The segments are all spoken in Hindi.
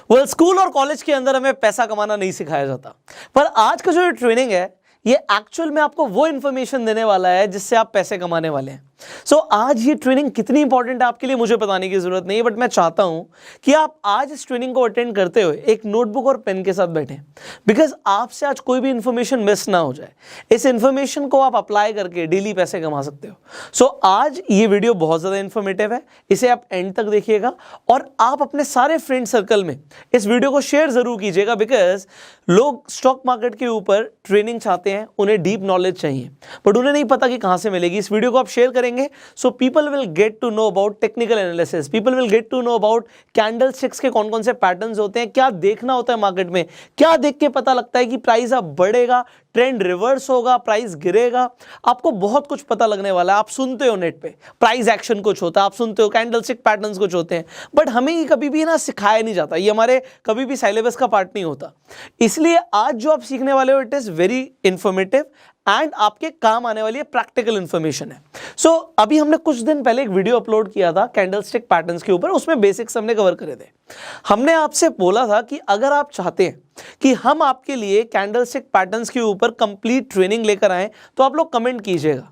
स्कूल और कॉलेज के अंदर हमें पैसा कमाना नहीं सिखाया जाता, पर आज का जो ट्रेनिंग है ये एक्चुअल में आपको वो इन्फॉर्मेशन देने वाला है जिससे आप पैसे कमाने वाले हैं। आज ये ट्रेनिंग कितनी इंपॉर्टेंट है आपके लिए मुझे बताने की जरूरत नहीं है, बट मैं चाहता हूं कि आप आज इस ट्रेनिंग को अटेंड करते हुए एक नोटबुक और पेन के साथ बैठें, बिकॉज आपसे आज कोई भी इंफॉर्मेशन मिस ना हो जाए। इस इंफॉर्मेशन को आप अप्लाई करके डेली पैसे कमा सकते हो। आज ये वीडियो बहुत ज़्यादा इंफॉर्मेटिव है, इसे आप एंड तक देखिएगा और आप अपने सारे फ्रेंड सर्कल में इस वीडियो को शेयर जरूर कीजिएगा, बिकॉज लोग स्टॉक मार्केट के ऊपर ट्रेनिंग चाहते हैं, उन्हें डीप नॉलेज चाहिए, बट उन्हें नहीं पता कि कहाँ से मिलेगी। इस वीडियो को आप शेयर करेंगे so people will get to know about technical analysis, people will get to know about candlesticks के कौन कौन से पैटर्न्स होते हैं, क्या देखना होता है मार्केट में, क्या देख के पता लगता है कि प्राइस अब बढ़ेगा, ट्रेंड रिवर्स होगा, प्राइस गिरेगा। आपको बहुत कुछ पता लगने वाला है। आप सुनते हो नेट पे प्राइस एक्शन कुछ होता है, आप सुनते हो कैंडलस्टिक पैटर्न्स कुछ होते हैं, बट हमें ये कभी भी ना सिखाया नहीं जाता, ये हमारे कभी भी सिलेबस का पार्ट नहीं होता। इसलिए आज जो आप सीखने वाले हो it is very informative and आपके काम आने वाली प्रैक्टिकल इंफॉर्मेशन है। अभी हमने कुछ दिन पहले एक वीडियो अपलोड किया था कैंडलस्टिक पैटर्न्स के ऊपर, उसमें बेसिक्स हमने कवर करे थे। हमने आपसे बोला था कि अगर आप चाहते हैं कि हम आपके लिए कैंडलस्टिक पैटर्न्स के ऊपर कंप्लीट ट्रेनिंग लेकर आए तो आप लोग कमेंट कीजिएगा।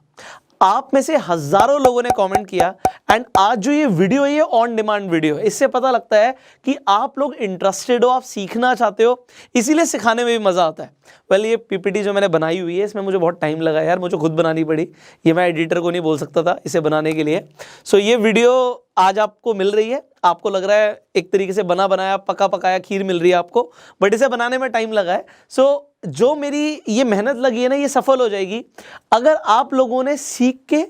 आप में से हजारों लोगों ने कमेंट किया एंड आज जो ये वीडियो है ये ऑन डिमांड वीडियो है। इससे पता लगता है कि आप लोग इंटरेस्टेड हो, आप सीखना चाहते हो, इसीलिए सिखाने में भी मजा आता है। ये पीपीटी जो मैंने बनाई हुई है इसमें मुझे बहुत टाइम लगा यार, मुझे खुद बनानी पड़ी, ये मैं एडिटर को नहीं बोल सकता था इसे बनाने के लिए। ये वीडियो आज आपको मिल रही है, आपको लग रहा है एक तरीके से बना बनाया पका पकाया खीर मिल रही है आपको, बट इसे बनाने में टाइम लगा है। जो मेरी ये मेहनत लगी है ना ये सफल हो जाएगी अगर आप लोगों ने सीख के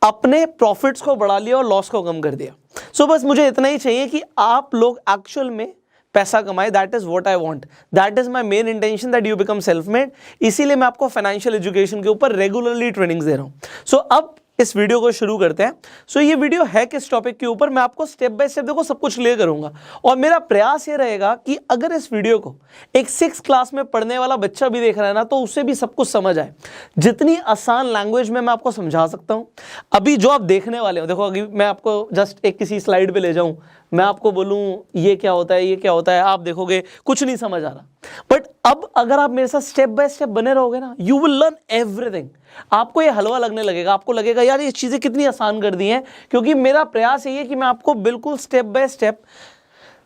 अपने प्रॉफिट्स को बढ़ा लिया और लॉस को कम कर दिया। बस मुझे इतना ही चाहिए कि आप लोग एक्चुअल में पैसा कमाए। That is what I want, that is my main intention that you become self made. इसीलिए मैं आपको फाइनेंशियल एजुकेशन के ऊपर रेगुलरली ट्रेनिंग्स दे रहा हूं। अब इस वीडियो को शुरू करते हैं। ये वीडियो है किस टॉपिक के ऊपर, मैं आपको स्टेप बाय स्टेप देखो सब कुछ क्लियर करूंगा और मेरा प्रयास ये रहेगा कि अगर इस वीडियो को एक 6th क्लास में पढ़ने वाला बच्चा भी देख रहा है ना तो उससे भी सब कुछ समझ आए। जितनी आसान लैंग्वेज में मैं आपको समझा सकता हूं। अभी जो आप देखने वाले हो, देखो अभी मैं आपको जस्ट एक किसी स्लाइड पे ले जाऊं, मैं आपको बोलूं ये क्या होता है ये क्या होता है, आप देखोगे कुछ नहीं समझ आ रहा, बट अब अगर आप मेरे साथ स्टेप बाय स्टेप बने रहोगे ना यू विल लर्न एवरीथिंग। आपको ये हलवा लगने लगेगा, आपको लगेगा यार ये चीजें कितनी आसान कर दी हैं, क्योंकि मेरा प्रयास ये है कि मैं आपको बिल्कुल स्टेप बाय स्टेप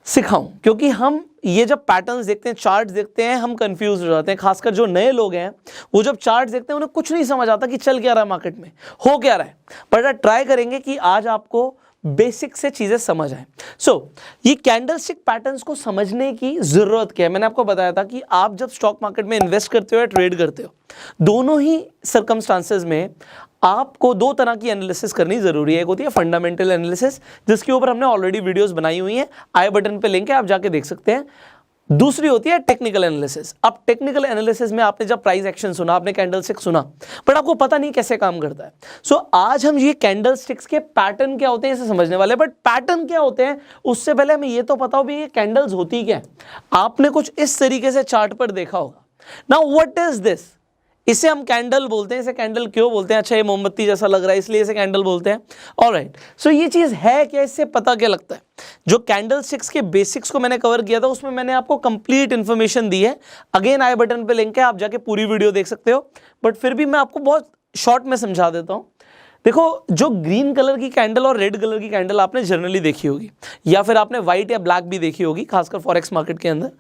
सिखाऊं। क्योंकि हम ये जब पैटर्न्स देखते हैं, चार्ट्स देखते हैं, हम कंफ्यूज हो जाते हैं। खासकर जो नए लोग हैं वो जब चार्ट्स देखते हैं उन्हें कुछ नहीं समझ आता कि चल क्या रहा है मार्केट में, हो क्या रहा है। बट ट्राई करेंगे कि आज आपको बेसिक से चीजें समझ आए। ये कैंडलस्टिक पैटर्न्स को समझने की जरूरत क्या है, मैंने आपको बताया था कि आप जब स्टॉक मार्केट में इन्वेस्ट करते हो या ट्रेड करते हो, दोनों ही सर्कमस्टांसेस में आपको दो तरह की एनालिसिस करनी जरूरी है। एक होती है फंडामेंटल एनालिसिस, जिसके ऊपर हमने ऑलरेडी वीडियोस बनाई हुई हैं, आई बटन पे लिंक है आप जाके देख सकते हैं। दूसरी होती है टेक्निकल एनालिसिस। अब टेक्निकल एनालिसिस में आपने जब प्राइस एक्शन सुना, आपने कैंडलस्टिक सुना, बट आपको पता नहीं कैसे काम करता है। आज हम ये कैंडलस्टिक्स के पैटर्न क्या होते हैं इसे समझने वाले हैं। बट पैटर्न क्या होते हैं उससे पहले हमें ये तो पता हो भी ये कैंडल्स होती क्या है। आपने कुछ इस तरीके से चार्ट पर देखा होगा। नाउ व्हाट इज दिस, इसे हम कैंडल बोलते हैं। इसे कैंडल क्यों बोलते हैं? अच्छा ये मोमबत्ती जैसा लग रहा है इसलिए इसे कैंडल बोलते हैं। ऑलराइट, ये चीज है क्या, इससे पता क्या लगता है? जो कैंडलस्टिक्स के बेसिक्स को मैंने कवर किया था उसमें मैंने आपको कंप्लीट इंफॉर्मेशन दी है। अगेन आई बटन पे लिंक है, आप जाके पूरी वीडियो देख सकते हो, बट फिर भी मैं आपको बहुत शॉर्ट में समझा देता हूं। देखो, जो ग्रीन कलर की कैंडल और रेड कलर की कैंडल आपने जनरली देखी होगी, या फिर आपने व्हाइट या ब्लैक भी देखी होगी, खासकर फॉरेक्स मार्केट के अंदर।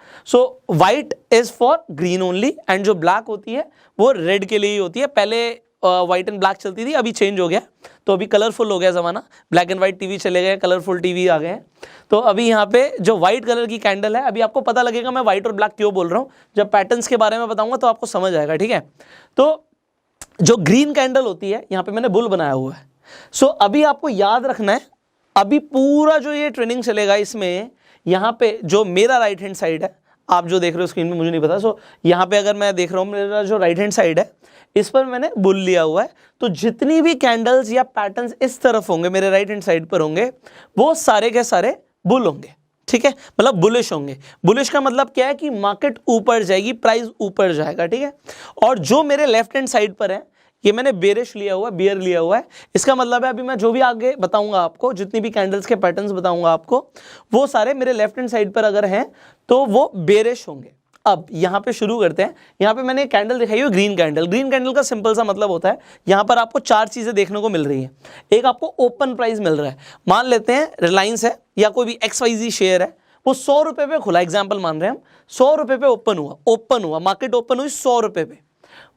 White is for green only and जो ब्लैक होती है वो रेड के लिए ही होती है। पहले व्हाइट एंड ब्लैक चलती थी, अभी चेंज हो गया, तो अभी कलरफुल हो गया ज़माना, ब्लैक एंड व्हाइट टीवी चले गए, कलरफुल टीवी आ गए हैं। तो अभी यहाँ पे जो व्हाइट कलर की कैंडल है, अभी आपको पता लगेगा मैं व्हाइट और ब्लैक क्यों बोल रहा हूँ, जब पैटर्न्स के बारे में बताऊंगा तो आपको समझ आएगा, ठीक है। तो जो ग्रीन कैंडल होती है, यहाँ पे मैंने बुल बनाया हुआ है। अभी आपको याद रखना है, अभी पूरा जो ये ट्रेनिंग चलेगा इसमें यहाँ पे जो मेरा राइट हैंड साइड है, आप जो देख रहे हो स्क्रीन में मुझे नहीं पता, यहाँ पे अगर मैं देख रहा हूँ मेरा जो राइट हैंड साइड है इस पर मैंने बुल लिया हुआ है। तो जितनी भी कैंडल्स या पैटर्न्स इस तरफ होंगे मेरे राइट हैंड साइड पर होंगे वो सारे के सारे बुल होंगे, ठीक है, मतलब बुलिश होंगे। बुलिश का मतलब क्या है कि मार्केट ऊपर जाएगी, प्राइस ऊपर जाएगा, ठीक है। और जो मेरे लेफ्ट हैंड साइड पर है ये मैंने बेरिश लिया हुआ है, बियर लिया हुआ है। इसका मतलब है अभी मैं जो भी आगे बताऊंगा आपको, जितनी भी कैंडल्स के पैटर्न्स बताऊंगा आपको, वो सारे मेरे लेफ्ट हैंड साइड पर अगर हैं तो वो बेरिश होंगे। अब यहाँ पे शुरू करते हैं। यहाँ पे मैंने कैंडल दिखाई है ग्रीन कैंडल। ग्रीन कैंडल का सिंपल सा मतलब होता है, यहाँ पर आपको चार चीजें देखने को मिल रही हैं। एक आपको ओपन प्राइस मिल रहा है, मान लेते हैं रिलायंस है या कोई भी XYZ शेयर है, वो 100 रुपए पे खुला, एग्जाम्पल मान रहे हैं हम, 100 रुपए पे ओपन हुआ, मार्केट ओपन हुई 100 रुपए पे।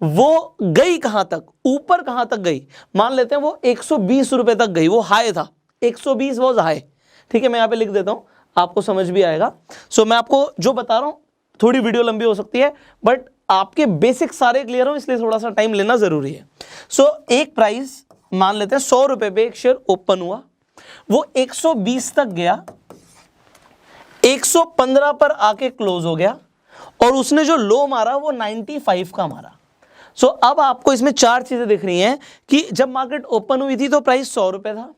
वो गई कहां तक, ऊपर कहां तक गई, मान लेते हैं वो 120 रुपए तक गई, वो हाई था, 120 वॉज हाई। ठीक है, मैं यहाँ पे लिख देता हूं, आपको समझ भी आएगा। सो मैं आपको जो बता रहा हूं, थोड़ी वीडियो लंबी हो सकती है बट आपके बेसिक सारे क्लियर हो, इसलिए थोड़ा सा टाइम लेना जरूरी है। सो एक प्राइस मान लेते हैं 100 रुपए पे एक शेयर ओपन हुआ, वो 120 तक गया, 115 पर आके क्लोज हो गया और उसने जो लो मारा वो 95 का मारा। सो अब आपको इसमें चार चीजें दिख रही हैं कि जब मार्केट ओपन हुई थी तो प्राइस 100 रुपए था,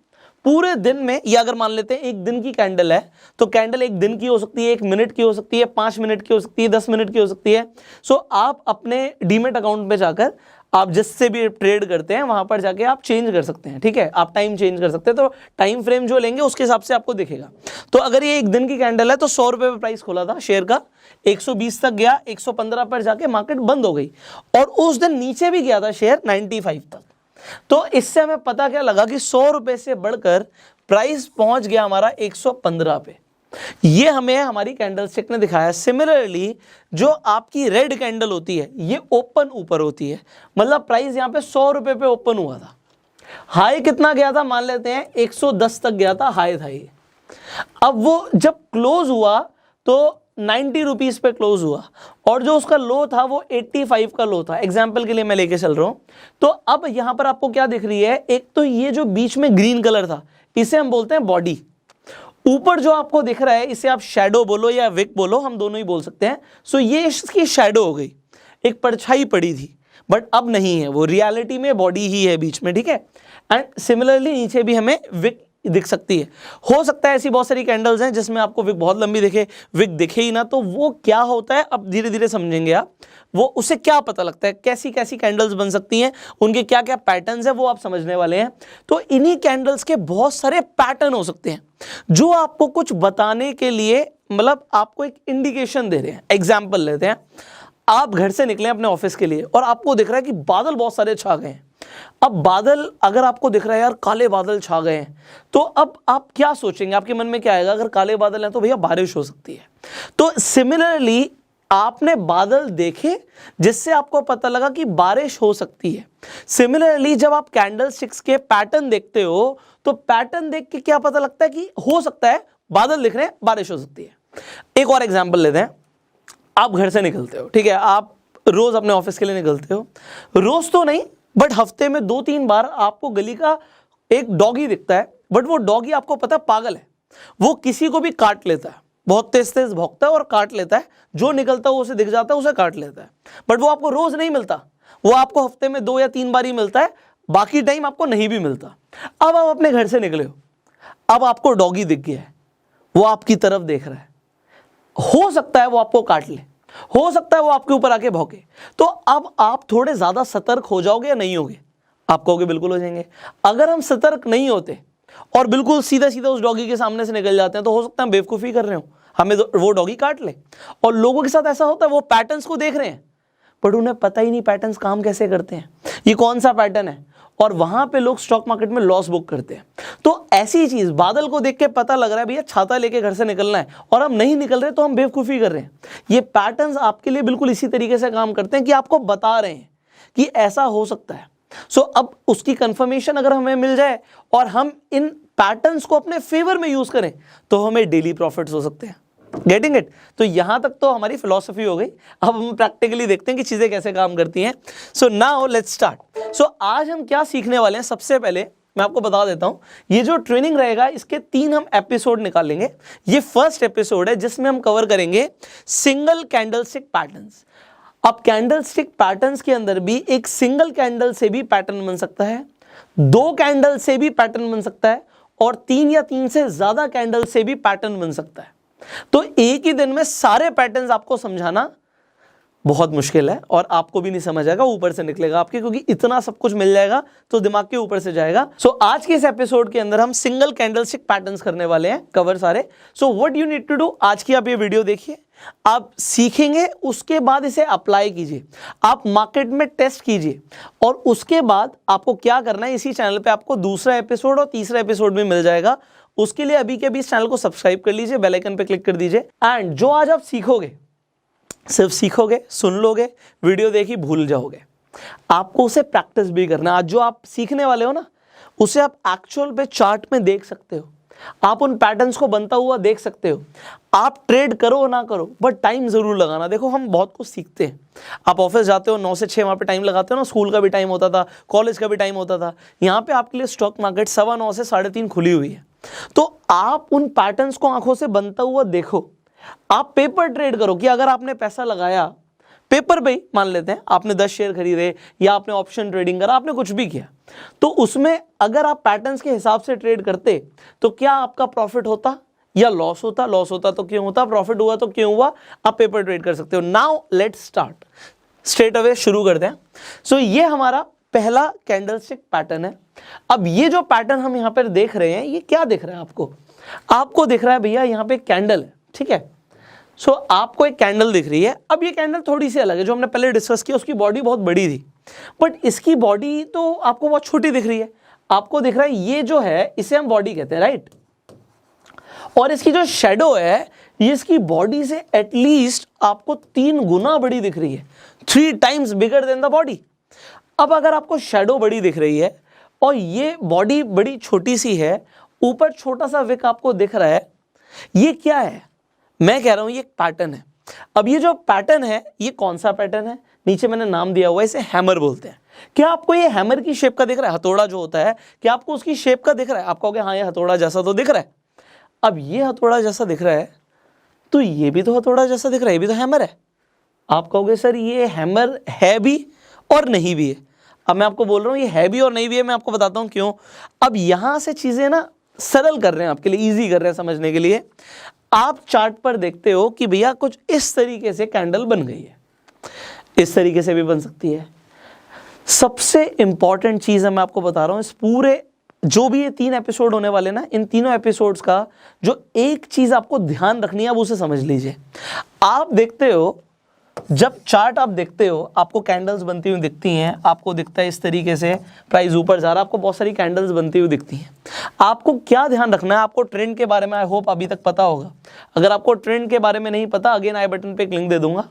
पूरे दिन में, या अगर मान लेते हैं एक दिन की कैंडल है तो कैंडल एक दिन की हो सकती है, 1 मिनट की हो सकती है, 5 मिनट की हो सकती है, 10 मिनट की हो सकती है। सो आप अपने डीमेट अकाउंट पे जाकर आप जिससे भी ट्रेड करते हैं वहां पर जाके आप चेंज कर सकते हैं। ठीक है, आप टाइम चेंज कर सकते हैं, तो टाइम फ्रेम जो लेंगे उसके हिसाब से आपको दिखेगा। तो अगर ये एक दिन की कैंडल है तो 100 रुपए पे प्राइस खोला था शेयर का, 120 तक गया, 115 पर जाके मार्केट बंद हो गई और उस दिन नीचे भी गया था शेयर 95 तक। तो इससे हमें पता क्या लगा कि 100 रुपए से बढ़कर प्राइस पहुंच गया हमारा 115 पे। ये हमें हमारी कैंडलस्टिक ने दिखाया। सिमिलरली जो आपकी रेड कैंडल होती है ये ओपन ऊपर होती है, मतलब प्राइस यहां पे 100 रुपए पे ओपन हुआ था, हाई कितना गया था, मान लेते हैं 110 तक गया था, हाई था ये। अब वो जब क्लोज हुआ तो 90 रुपीज पे क्लोज हुआ और जो उसका लो था वो 85 का लो था, एग्जाम्पल के लिए मैं लेके चल रहा हूं। तो अब यहां पर आपको क्या दिख रही है, एक तो ये जो बीच में ग्रीन कलर था इसे हम बोलते हैं बॉडी, ऊपर जो आपको दिख रहा है इसे आप शैडो बोलो या विक बोलो, हम दोनों ही बोल सकते हैं। सो ये इसकी शैडो हो गई, एक परछाई पड़ी थी बट अब नहीं है, वो रियलिटी में बॉडी ही है बीच में। ठीक है, एंड सिमिलरली नीचे भी हमें विक दिख सकती है। हो सकता है ऐसी बहुत सारी कैंडल्स हैं जिसमें आपको विक बहुत लंबी दिखे, विक दिखे ही ना, तो वो क्या होता है अब धीरे धीरे समझेंगे आप, वो उससे क्या पता लगता है, कैसी कैसी कैंडल्स बन सकती हैं, उनके क्या क्या पैटर्न्स हैं वो आप समझने वाले हैं। तो इन्हीं कैंडल्स के बहुत सारे पैटर्न हो सकते हैं जो आपको कुछ बताने के लिए, मतलब आपको एक इंडिकेशन दे रहे हैं। एग्जाम्पल लेते हैं, आप घर से निकले अपने ऑफिस के लिए और आपको दिख रहा है कि बादल बहुत सारे छा गए हैं। अब बादल अगर आपको दिख रहा है यार काले बादल छा गए हैं, तो अब आप क्या सोचेंगे, आपके मन में क्या आएगा, अगर काले बादल हैं तो भैया बारिश हो सकती है। तो सिमिलरली आपने बादल देखे जिससे आपको पता लगा कि बारिश हो सकती है। सिमिलरली जब आप कैंडलस्टिक्स के पैटर्न देखते हो तो पैटर्न देख के क्या पता लगता है कि हो सकता है बादल दिख रहे हैं, बारिश हो सकती है। एक और एग्जाम्पल लेते हैं, आप घर से निकलते हो, ठीक है, आप रोज अपने ऑफिस के लिए निकलते हो, रोज तो नहीं बट हफ्ते में 2-3 बार आपको गली का एक डॉगी दिखता है, बट वो डॉगी आपको पता है पागल है, वो किसी को भी काट लेता है, बहुत तेज तेज भौंकता है और काट लेता है, जो निकलता है वो उसे दिख जाता है, उसे काट लेता है, बट वो आपको रोज नहीं मिलता, वो आपको हफ्ते में 2 या 3 बार ही मिलता है, बाकी टाइम आपको नहीं भी मिलता। अब आप अपने घर से निकले हो, अब आपको डॉगी दिख गया है, वो आपकी तरफ देख रहा है, हो सकता है वो आपको काट ले, हो सकता है वो आपके ऊपर आके भौंके, तो अब आप थोड़े ज्यादा सतर्क हो जाओगे या नहीं होगे? आप कहोगे बिल्कुल हो जाएंगे। अगर हम सतर्क नहीं होते और बिल्कुल सीधा सीधा उस डॉगी के सामने से निकल जाते हैं तो हो सकता है हम बेवकूफी कर रहे हो, हमें वो डॉगी काट ले। और लोगों के साथ ऐसा होता है, वो पैटर्न्स को देख रहे हैं बट उन्हें पता ही नहीं पैटर्न्स काम कैसे करते हैं, ये कौन सा पैटर्न है, और वहां पे लोग स्टॉक मार्केट में लॉस बुक करते हैं। तो ऐसी चीज, बादल को देख के पता लग रहा है भैया छाता लेके घर से निकलना है और हम नहीं निकल रहे तो हम बेवकूफी कर रहे हैं। ये पैटर्न्स आपके लिए बिल्कुल इसी तरीके से काम करते हैं कि आपको बता रहे हैं कि ऐसा हो सकता है। सो अब उसकी कंफर्मेशन अगर हमें मिल जाए और हम इन पैटर्न्स को अपने फेवर में यूज करें तो हमें डेली प्रॉफिट्स हो सकते हैं। Getting it? तो यहां तक तो हमारी फिलॉसफी हो गई, अब हम प्रैक्टिकली देखते हैं कि चीजें कैसे काम करती हैं। So now let's start. So आज हम क्या सीखने वाले हैं, सबसे पहले मैं आपको बता देता हूं, ये जो ट्रेनिंग रहेगा इसके 3 हम एपिसोड निकालेंगे। ये फर्स्ट एपिसोड है जिसमें हम कवर करेंगे सिंगल कैंडलस्टिक पैटर्न्स। अब कैंडलस्टिक पैटर्न्स के अंदर भी एक सिंगल कैंडल से भी पैटर्न बन सकता है, 2 कैंडल से भी पैटर्न बन सकता है और 3 या 3 से ज्यादा कैंडल से भी पैटर्न बन सकता है। तो एक ही दिन में सारे पैटर्न्स आपको समझाना बहुत मुश्किल है और आपको भी नहीं समझ आएगा, ऊपर से निकलेगा आपके, क्योंकि इतना सब कुछ मिल जाएगा तो दिमाग के ऊपर से जाएगा। सो आज के इस एपिसोड के अंदर हम सिंगल कैंडलस्टिक पैटर्न्स करने वाले हैं, कवर सारे। So what you need to do, आज की आप ये वीडियो देखिए, आप सीखेंगे, उसके बाद इसे अप्लाई कीजिए, आप मार्केट में टेस्ट कीजिए, और उसके बाद आपको क्या करना है, इसी चैनल पे आपको दूसरा एपिसोड और तीसरा एपिसोड भी मिल जाएगा। उसके लिए अभी के अभी इस चैनल को सब्सक्राइब कर लीजिए, बेल आइकन पे क्लिक कर दीजिए। एंड जो आज आप सीखोगे, सिर्फ सीखोगे, सुन लोगे, वीडियो देखी भूल जाओगे, आपको उसे प्रैक्टिस भी करना है। आज जो आप सीखने वाले हो ना, उसे आप एक्चुअल पे चार्ट में देख सकते हो, आप उन पैटर्न्स को बनता हुआ देख सकते हो। आप ट्रेड करो ना करो, बट टाइम जरूर लगाना। देखो हम बहुत कुछ सीखते हैं, आप ऑफिस जाते हो 9 से 6 वहाँ पे टाइम लगाते हो ना, स्कूल का भी टाइम होता था, कॉलेज का भी टाइम होता था। यहाँ पे आपके लिए स्टॉक मार्केट 9:15 से 3:30 खुली हुई है, तो आप उन पैटर्न्स को आंखों से बनता हुआ देखो। आप पेपर ट्रेड करो कि अगर आपने पैसा लगाया पेपर पे ही, मान लेते हैं आपने 10 शेयर खरीदे या आपने ऑप्शन ट्रेडिंग करा, आपने कुछ भी किया, तो उसमें अगर आप पैटर्न्स के हिसाब से ट्रेड करते तो क्या आपका प्रॉफिट होता या लॉस होता? लॉस होता तो क्यों होता, प्रॉफिट हुआ तो क्यों हुआ? आप पेपर ट्रेड कर सकते हो। Now let's start, straight away शुरू करते हैं। सो ये हमारा पहला कैंडलस्टिक पैटर्न है। अब ये जो पैटर्न हम यहाँ पर देख रहे हैं, ये क्या दिख रहा है आपको? आपको दिख रहा है भैया यहाँ पे कैंडल है, ठीक है। सो आपको एक कैंडल दिख रही है। अब ये कैंडल थोड़ी सी अलग है, जो हमने पहले डिस्कस किया उसकी बॉडी बहुत बड़ी थी, बट इसकी बॉडी तो आपको बहुत छोटी दिख रही है। आपको दिख रहा है ये जो है इसे हम बॉडी कहते हैं, राइट। और इसकी जो शेडो है ये इसकी बॉडी से एटलीस्ट आपको 3 गुना बड़ी दिख रही है, 3 times bigger than the body. अब अगर आपको शेडो बड़ी दिख रही है और ये बॉडी बड़ी छोटी सी है, ऊपर छोटा सा विक आपको दिख रहा है, ये क्या है? मैं कह रहा हूं ये एक पैटर्न है। अब ये जो पैटर्न है ये कौन सा पैटर्न है? नीचे मैंने नाम दिया हुआ है, इसे हैमर बोलते हैं। क्या आपको ये हैमर की शेप का दिख रहा है? हथौड़ा जो होता है, क्या आपको उसकी शेप का दिख रहा है? आप कहोगे हाँ ये हथौड़ा जैसा तो दिख रहा है। अब ये हथौड़ा जैसा दिख रहा है तो ये भी तो हथौड़ा जैसा दिख रहा है, ये भी तो हैमर है। आप कहोगे सर ये हैमर है भी और नहीं भी है। अब मैं आपको बोल रहा हूँ ये है भी और नहीं भी है, मैं आपको बताता हूँ क्यों। अब यहां से चीजें ना सरल कर रहे हैं आपके लिए, ईजी कर रहे हैं समझने के लिए। आप चार्ट पर देखते हो कि भैया कुछ इस तरीके से कैंडल बन गई है, इस तरीके से भी बन सकती है। सबसे इंपॉर्टेंट चीज है, मैं आपको बता रहा हूं, इस पूरे जो भी ये 3 एपिसोड होने वाले ना, इन तीनों एपिसोड्स का जो एक चीज आपको ध्यान रखनी है, आप उसे समझ लीजिए। आप देखते हो, जब चार्ट आप देखते हो, आपको कैंडल्स बनती हुई दिखती हैं, आपको दिखता है इस तरीके से प्राइस ऊपर जा रहा है, आपको बहुत सारी कैंडल्स बनती हुई दिखती हैं। आपको क्या ध्यान रखना है? आपको ट्रेंड के बारे में आई होप अभी तक पता होगा। अगर आपको ट्रेंड के बारे में नहीं पता, अगेन आई बटन पे एक लिंक दे दूंगा,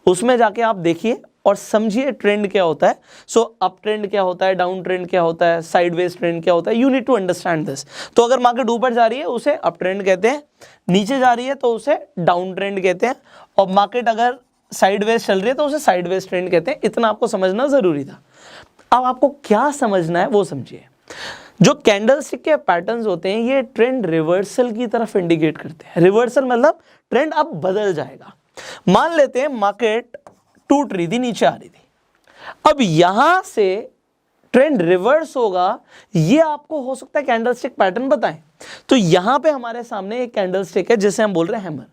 उसमें जाके आप देखिए और समझिए ट्रेंड क्या होता है। सो अप ट्रेंड क्या होता है, डाउन ट्रेंड क्या होता है, साइडवेज ट्रेंड क्या होता है, you need to understand this. तो अगर मार्केट ऊपर जा रही है उसे अप ट्रेंड कहते हैं, नीचे जा रही है तो उसे डाउन ट्रेंड कहते हैं, और मार्केट अगर साइडवेज चल रही है तो उसे साइडवेज ट्रेंड कहते हैं। इतना आपको समझना जरूरी था। अब आपको क्या समझना है वो समझिए। जो कैंडलस्टिक के पैटर्न्स होते हैं ये ट्रेंड रिवर्सल की तरफ इंडिकेट करते हैं। रिवर्सल मतलब ट्रेंड अब बदल जाएगा। मान लेते हैं मार्केट टूट रही थी, नीचे आ रही थी, अब यहां से ट्रेंड रिवर्स होगा, ये आपको हो सकता है कैंडलस्टिक पैटर्न बताएं। तो यहां पे हमारे सामने एक कैंडलस्टिक है जिसे हम बोल रहे हैं हैमर।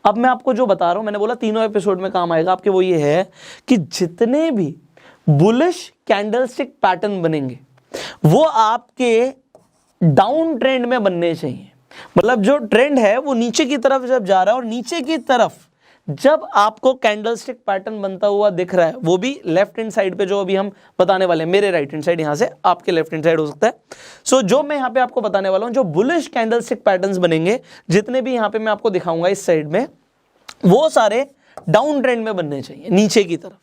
अब मैं आपको जो बता रहा हूं, मैंने बोला तीनों एपिसोड में काम आएगा आपके, वो ये है कि जितने भी बुलिश कैंडलस्टिक पैटर्न बनेंगे वो आपके डाउन ट्रेंड में बनने चाहिए। मतलब जो ट्रेंड है वो नीचे की तरफ जब जा रहा है, और नीचे की तरफ जब आपको कैंडलस्टिक पैटर्न बनता हुआ दिख रहा है, वो भी लेफ्ट हैंड साइड पे, जो अभी हम बताने वाले हैं, मेरे राइट हैंड साइड, यहां से आपके लेफ्ट हैंड साइड हो सकता है। सो जो मैं यहां पे आपको बताने वाला हूं, जो बुलिश कैंडलस्टिक पैटर्न्स बनेंगे, जितने भी यहां पे मैं आपको दिखाऊंगा इस साइड में, वो सारे डाउन ट्रेंड में बनने चाहिए, नीचे की तरफ।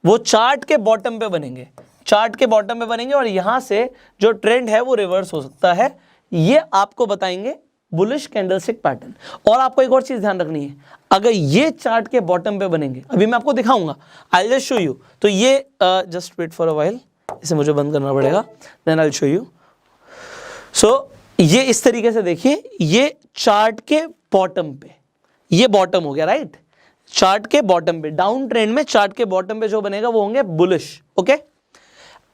वो चार्ट के बॉटम पे बनेंगे, चार्ट के बॉटम पे बनेंगे, और यहां से जो ट्रेंड है वो रिवर्स हो सकता है। ये आपको बताएंगे बुलिश कैंडलस्टिक पैटर्न। और आपको एक और चीज ध्यान रखनी है, अगर ये चार्ट के बॉटम पे बनेंगे, अभी मैं आपको दिखाऊंगा, आई जस्ट शो यू। तो ये just wait for a while, इसे मुझे बंद करना पड़ेगा, then I will show you. So ये इस तरीके से देखिए, ये चार्ट के बॉटम पे, ये बॉटम हो गया, राइट। चार्ट के बॉटम पे, डाउन ट्रेंड में चार्ट के बॉटम पे जो बनेगा वो होंगे बुलिश, ओके।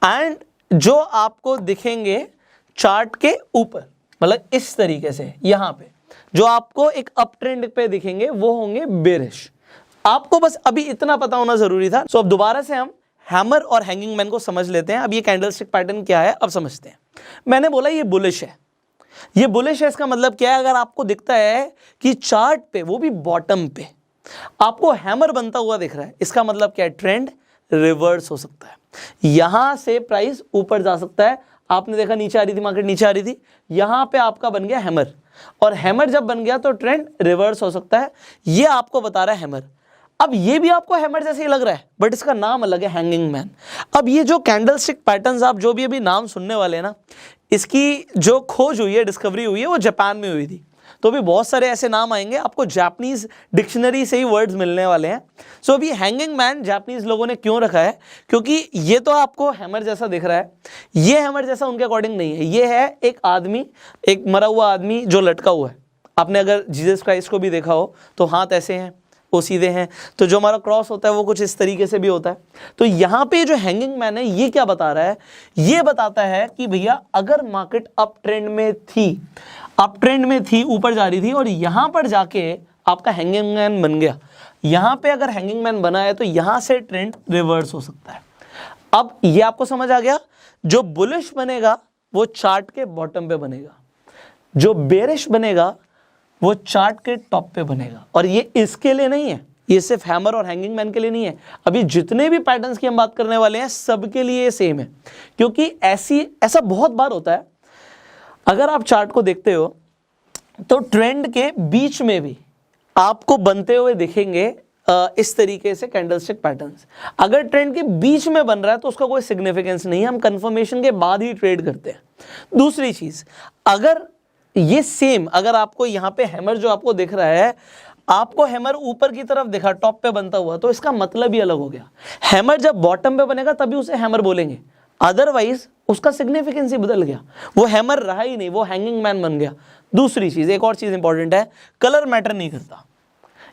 एंड जो आपको दिखेंगे चार्ट के ऊपर, मतलब इस तरीके से, यहां पे जो आपको एक अप ट्रेंड पे दिखेंगे वो होंगे बेरिश। आपको बस अभी इतना पता होना जरूरी था। सो अब दोबारा से हम हैमर और हैंगिंग मैन को समझ लेते हैं। अब ये कैंडलस्टिक पैटर्न क्या है अब समझते हैं। मैंने बोला ये बुलिश है, ये बुलिश है, इसका मतलब क्या है? अगर आपको दिखता है कि चार्ट पे, वो भी बॉटम पे, आपको हैमर बनता हुआ दिख रहा है, इसका मतलब क्या है? ट्रेंड रिवर्स हो सकता है, यहां से प्राइस ऊपर जा सकता है। आपने देखा नीचे आ रही थी, मार्केट नीचे आ रही थी, यहां पे आपका बन गया हैमर, और हैमर जब बन गया तो ट्रेंड रिवर्स हो सकता है। ये आपको बता रहा है हैमर। अब ये भी आपको हैमर जैसे ही लग रहा है, बट इसका नाम अलग है, हैंगिंग मैन। अब ये जो कैंडलस्टिक पैटर्न्स आप जो भी अभी नाम सुनने वाले हैं ना, इसकी जो खोज हुई है, डिस्कवरी हुई है, वो जापान में हुई थी। तो भी बहुत सारे ऐसे नाम आएंगे, आपको जापानीज डिक्शनरी से ही वर्ड्स मिलने वाले हैं। सो अभी हैंगिंग मैन जापानीज लोगों ने क्यों रखा है? क्योंकि ये तो आपको हैमर जैसा दिख रहा है, ये हैमर जैसा उनके अकॉर्डिंग नहीं है। ये है एक आदमी, एक मरा हुआ आदमी जो लटका हुआ है। आपने अगर जीसस क्राइस्ट को भी देखा हो तो हाथ ऐसे हैं, वो सीधे हैं, तो जो हमारा क्रॉस होता है वो कुछ इस तरीके से भी होता है। तो यहाँ पे जो हैंगिंग मैन है ये क्या बता रहा है? ये बताता है कि भैया अगर मार्केट अप ट्रेंड में थी, अप ट्रेंड में थी, ऊपर जा रही थी, और यहाँ पर जाके आपका हैंगिंग मैन बन गया, यहाँ पे अगर हैंगिंग मैन बना है तो यहाँ से ट्रेंड रिवर्स हो सकता है। अब ये आपको समझ आ गया? जो बुलिश बनेगा वो चार्ट के बॉटम पे बनेगा, जो बेरिश बनेगा वो चार्ट के टॉप पे बनेगा। और ये इसके लिए नहीं है, ये सिर्फ हैमर और हैंगिंग मैन के लिए नहीं है, अभी जितने भी पैटर्न्स की हम बात करने वाले हैं सबके लिए सेम है। क्योंकि ऐसा बहुत बार होता है, अगर आप चार्ट को देखते हो तो ट्रेंड के बीच में भी आपको बनते हुए दिखेंगे इस तरीके से कैंडलस्टिक पैटर्न्स। अगर ट्रेंड के बीच में बन रहा है तो उसका कोई सिग्निफिकेंस नहीं है, हम कंफर्मेशन के बाद ही ट्रेड करते हैं। दूसरी चीज, अगर ये सेम, अगर आपको यहाँ पे हैमर जो आपको दिख रहा है, आपको हैमर ऊपर की तरफ दिखा, टॉप पे बनता हुआ, तो इसका मतलब ही अलग हो गया। हैमर जब बॉटम पे बनेगा तभी उसे हैमर बोलेंगे, अदरवाइज उसका सिग्निफिकेंस ही बदल गया, वो हैमर रहा ही नहीं, वो हैंगिंग मैन बन गया। दूसरी चीज, एक और चीज इंपॉर्टेंट है, कलर मैटर नहीं करता।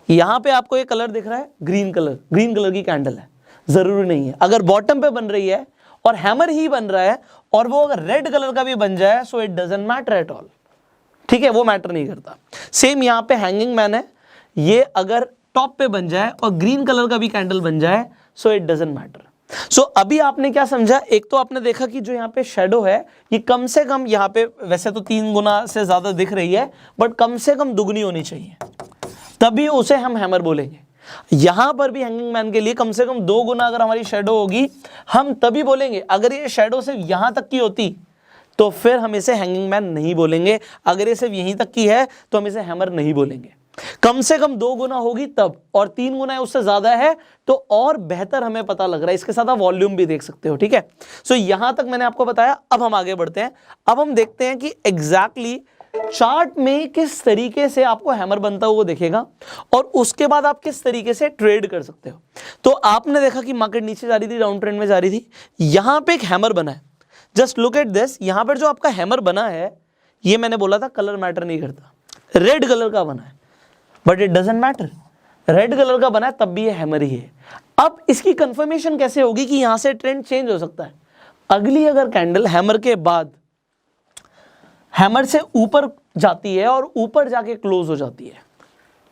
यहां पे आपको ये कलर दिख रहा है, ग्रीन कलर, ग्रीन कलर की कैंडल है, जरूरी नहीं है। अगर बॉटम पे बन रही है और हैमर ही बन रहा है और वो अगर रेड कलर का भी बन जाए, so it doesn't matter at all, ठीक है, वो मैटर नहीं करता। सेम यहां पे हैंगिंग मैन है, ये अगर टॉप पे बन जाए और ग्रीन कलर का भी कैंडल बन जाए, सो इट डजंट मैटर। सो अभी आपने क्या समझा? एक तो आपने देखा कि जो यहाँ पे शेडो है ये कम से कम, यहाँ पे वैसे तो 3 गुना से ज्यादा दिख रही है, बट कम से कम दुगनी होनी चाहिए, तभी उसे हम हैमर बोलेंगे। यहां पर भी हैंगिंग मैन के लिए कम से कम 2 गुना अगर हमारी शेडो होगी, हम तभी बोलेंगे। अगर ये शेडो सिर्फ यहां तक की होती तो फिर हम इसे हैंगिंग मैन नहीं बोलेंगे, अगर ये सिर्फ यहीं तक की है तो हम इसे हैमर नहीं बोलेंगे। कम से कम 2 गुना होगी तब, और 3 गुना है उससे ज्यादा है तो और बेहतर हमें पता लग रहा है। इसके साथ आप वॉल्यूम भी देख सकते हो, ठीक है। सो यहां तक मैंने आपको बताया। अब हम आगे बढ़ते हैं, अब हम देखते हैं कि एग्जैक्टली चार्ट में किस तरीके से आपको हैमर बनता हुआ दिखेगा और उसके बाद आप किस तरीके से ट्रेड कर सकते हो। तो आपने देखा कि मार्केट नीचे जा रही थी, डाउन ट्रेंड में जा रही थी, यहां पे एक हैमर बना है। जस्ट लुक एट दिस, यहां पर जो आपका हैमर बना है, ये मैंने बोला था कलर मैटर नहीं करता, रेड कलर का बना है, but it doesn't matter, red colour का बना है तब भी ये हैमर ही है। अब इसकी कंफर्मेशन कैसे होगी कि यहां से ट्रेंड चेंज हो सकता है? अगली अगर कैंडल हैमर के बाद हैमर से ऊपर जाती है और ऊपर जाके क्लोज हो जाती है,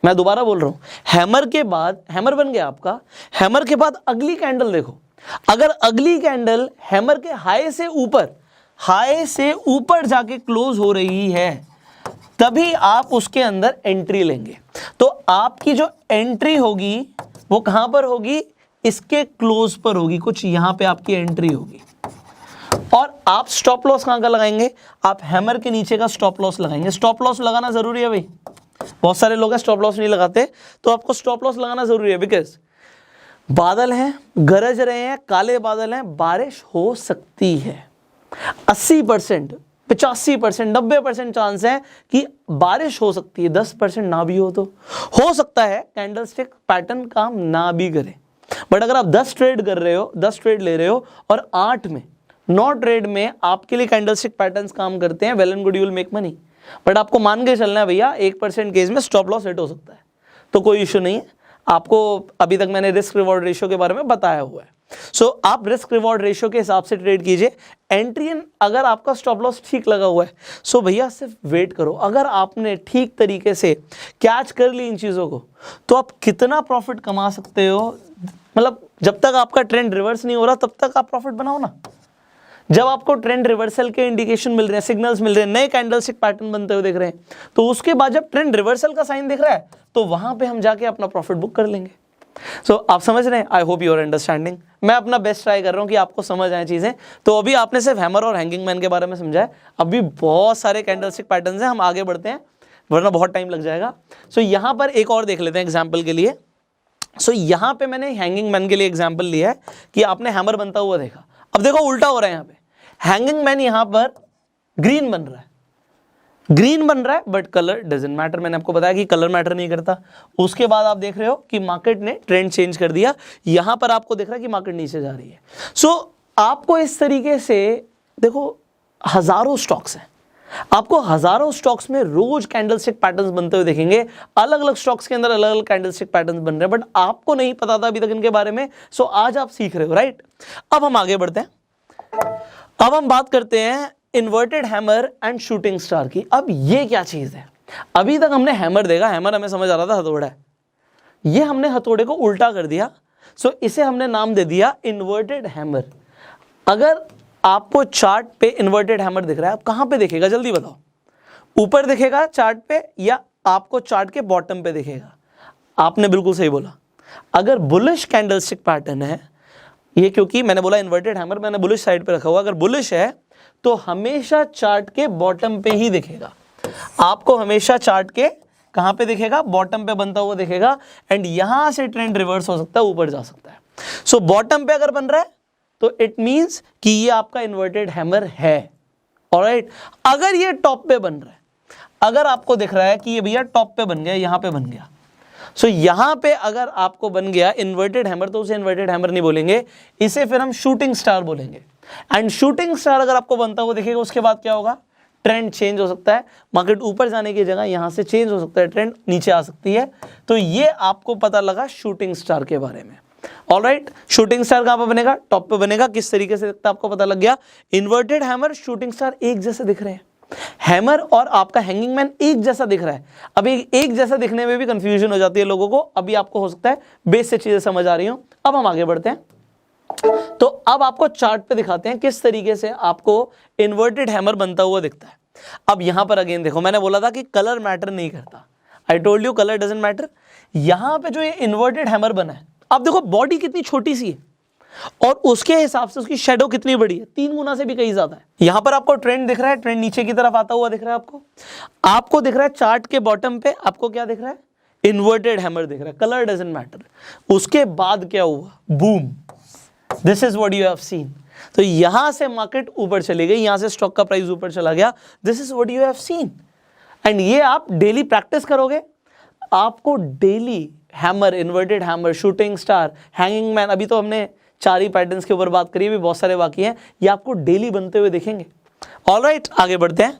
मैं दोबारा बोल रहा हूं, हैमर के बाद, हैमर बन गया आपका, हैमर के बाद अगली कैंडल देखो, अगर अगली कैंडल हैमर के हाई से ऊपर जाके क्लोज हो रही है, तभी आप उसके अंदर एंट्री लेंगे। तो आपकी जो एंट्री होगी वो कहां पर होगी? इसके क्लोज पर होगी, कुछ यहां पे आपकी एंट्री होगी। और आप स्टॉप लॉस कहां का लगाएंगे? आप हैमर के नीचे का स्टॉप लॉस लगाएंगे। स्टॉप लॉस लगाना जरूरी है भाई, बहुत सारे लोग स्टॉप लॉस नहीं लगाते, तो आपको स्टॉप लॉस लगाना जरूरी है। बिकॉज बादल हैं, गरज रहे हैं, काले बादल हैं, बारिश हो सकती है। 80%, 85%, 90% चांस है कि बारिश हो सकती है, 10% ना भी हो सकता है कैंडलस्टिक पैटर्न काम ना भी करे। बट अगर आप 10 ट्रेड कर रहे हो, 10 ट्रेड ले रहे हो और 8 में 9 ट्रेड में आपके लिए कैंडलस्टिक पैटर्न्स काम करते हैं, well and good, you will make money. But आपको मान के चलना है भैया 1% केस में स्टॉप लॉस हिट हो सकता है, तो कोई इश्यू नहीं है। आपको अभी तक मैंने रिस्क रिवॉर्ड रेशियो के बारे में बताया हुआ है। सो आप रिस्क रिवॉर्ड रेशियो के हिसाब से ट्रेड कीजिए। एंट्री इन, अगर आपका स्टॉप लॉस ठीक लगा हुआ है सो भैया सिर्फ वेट करो। अगर आपने ठीक तरीके से कैच कर ली इन चीज़ों को तो आप कितना प्रॉफिट कमा सकते हो, मतलब जब तक आपका ट्रेंड रिवर्स नहीं हो रहा तब तक आप प्रॉफिट बनाओ ना। जब आपको ट्रेंड रिवर्सल के इंडिकेशन मिल रहे हैं, सिग्नल्स मिल रहे हैं, नए कैंडलस्टिक पैटर्न बनते हुए दिख रहे हैं, तो उसके बाद जब ट्रेंड रिवर्सल का साइन दिख रहा है तो वहां पे हम जाके अपना प्रॉफिट बुक कर लेंगे। सो आप समझ रहे हैं? I hope you are understanding. मैं अपना बेस्ट ट्राई कर रहा हूं कि आपको समझ आए चीजें। तो अभी आपने सिर्फ हैमर और हैंगिंग मैन के बारे में समझा है, अभी बहुत सारे कैंडलस्टिक पैटर्न्स हैं, हम आगे बढ़ते हैं वरना बहुत टाइम लग जाएगा। सो यहां पर एक और देख लेते हैं एग्जाम्पल के लिए। सो यहां पे मैंने हैंगिंग मैन के लिए एग्जाम्पल लिया है कि आपने हैमर बनता हुआ देखा। अब देखो उल्टा हो रहा है, यहाँ पे हैंगिंग मैन यहां पर ग्रीन बन रहा है, ग्रीन बन रहा है बट कलर डजंट मैटर। मैंने आपको बताया कि कलर मैटर नहीं करता। उसके बाद आप देख रहे हो कि मार्केट ने ट्रेंड चेंज कर दिया, यहां पर आपको दिख रहा है कि मार्केट नीचे जा रही है। सो आपको इस तरीके से देखो हजारों स्टॉक्स हैं, आपको हजारों स्टॉक्स में रोज कैंडलस्टिक पैटर्न्स बनते हुए देखेंगे। अलग अलग स्टॉक्स के अंदर अलग अलग कैंडलस्टिक पैटर्न्स बन रहे हैं, बट आपको नहीं पता था अभी तक इनके बारे में। सो आज आप सीख रहे हो, राइट। अब हम आगे बढ़ते हैं, अब हम बात करते हैं inverted hammer and shooting star की। अब ये क्या चीज है? अभी तक हमने हैमर देखा, हैमर हमें समझ आ रहा था हथौड़ा है, ये हमने हथौड़े को उल्टा कर दिया। सो इसे हमने नाम दे दिया इन्वर्टेड हैमर। अगर आपको चार्ट पे इन्वर्टेड हैमर दिख रहा है, आप कहां पे दिखेगा जल्दी बताओ? ऊपर दिखेगा चार्ट पे या आपको चार्ट के बॉटम पे दिखेगा? आपने बिल्कुल सही बोला। अगर बुलिश कैंडलस्टिक पैटर्न है ये, क्योंकि मैंने बोला इन्वर्टेड हैमर, मैंने बुलिश साइड पे रखा हुआ, अगर बुलिश है तो हमेशा चार्ट के बॉटम पे ही दिखेगा। आपको हमेशा चार्ट के कहां पे दिखेगा? बॉटम पे बनता हुआ दिखेगा। एंड यहां से ट्रेंड रिवर्स हो सकता है, ऊपर जा सकता है। सो बॉटम पे अगर बन रहा है तो इट मींस कि ये आपका इन्वर्टेड हैमर है। ऑलराइट, अगर ये टॉप पे बन रहा है, अगर आपको दिख रहा है कि ये भैया टॉप पे बन गया, यहां पे बन गया, सो यहां पे अगर आपको बन गया इन्वर्टेड हैमर तो उसे इन्वर्टेड हैमर नहीं बोलेंगे, इसे फिर हम शूटिंग स्टार बोलेंगे। एंड शूटिंग स्टार अगर आपको बनता हुआ दिखेगा उसके बाद क्या होगा? ट्रेंड चेंज हो सकता है, मार्केट ऊपर जाने की जगह यहां से चेंज हो सकता है, ट्रेंड नीचे आ सकती है। तो ये आपको पता लगा शूटिंग स्टार के बारे में। ऑलराइट, शूटिंग स्टार कहां पे बनेगा? टॉप पे बनेगा। किस तरीके से दिखता है आपको पता लग गया। इन्वर्टेड हैमर, शूटिंग स्टार एक जैसे दिख रहे हैं, हैमर और आपका हैंगिंग मैन एक जैसा दिख रहा है। अभी एक जैसा दिखने में भी कंफ्यूजन हो जाती है लोगों को, अभी आपको हो सकता है बेस से चीजें समझ आ रही हो। अब हम आगे बढ़ते हैं, तो अब आपको चार्ट पे दिखाते हैं किस तरीके से आपको इन्वर्टेड हैमर बनता हुआ दिखता है। अब यहां पर अगेन देखो, मैंने बोला था कि कलर मैटर नहीं करता, I told you colour doesn't matter. यहां पे जो ये इन्वर्टेड हैमर बना है, अब देखो बॉडी कितनी छोटी सी है और उसके हिसाब से उसकी शेडो कितनी बड़ी है, 3 गुना से भी कहीं ज्यादा है। यहां पर आपको ट्रेंड दिख रहा है, ट्रेंड नीचे की तरफ आता हुआ दिख रहा है आपको दिख रहा है चार्ट के बॉटम पे, आपको क्या दिख रहा है? इन्वर्टेड हैमर दिख रहा है, कलर डजंट मैटर। उसके बाद क्या हुआ? Boom, this is what you have seen. तो यहां से मार्केट ऊपर चली गई, यहां से स्टॉक का प्राइस ऊपर चला गया, this is what you have seen. And ये आप डेली प्रैक्टिस करोगे, आपको daily hammer, inverted hammer, shooting star, hanging man, अभी तो हमने 4 ही पैटर्न्स के ऊपर बात करी, भी बहुत सारे बाकी हैं, ये आपको डेली बनते हुए दिखेंगे। ऑलराइट, आगे बढ़ते हैं।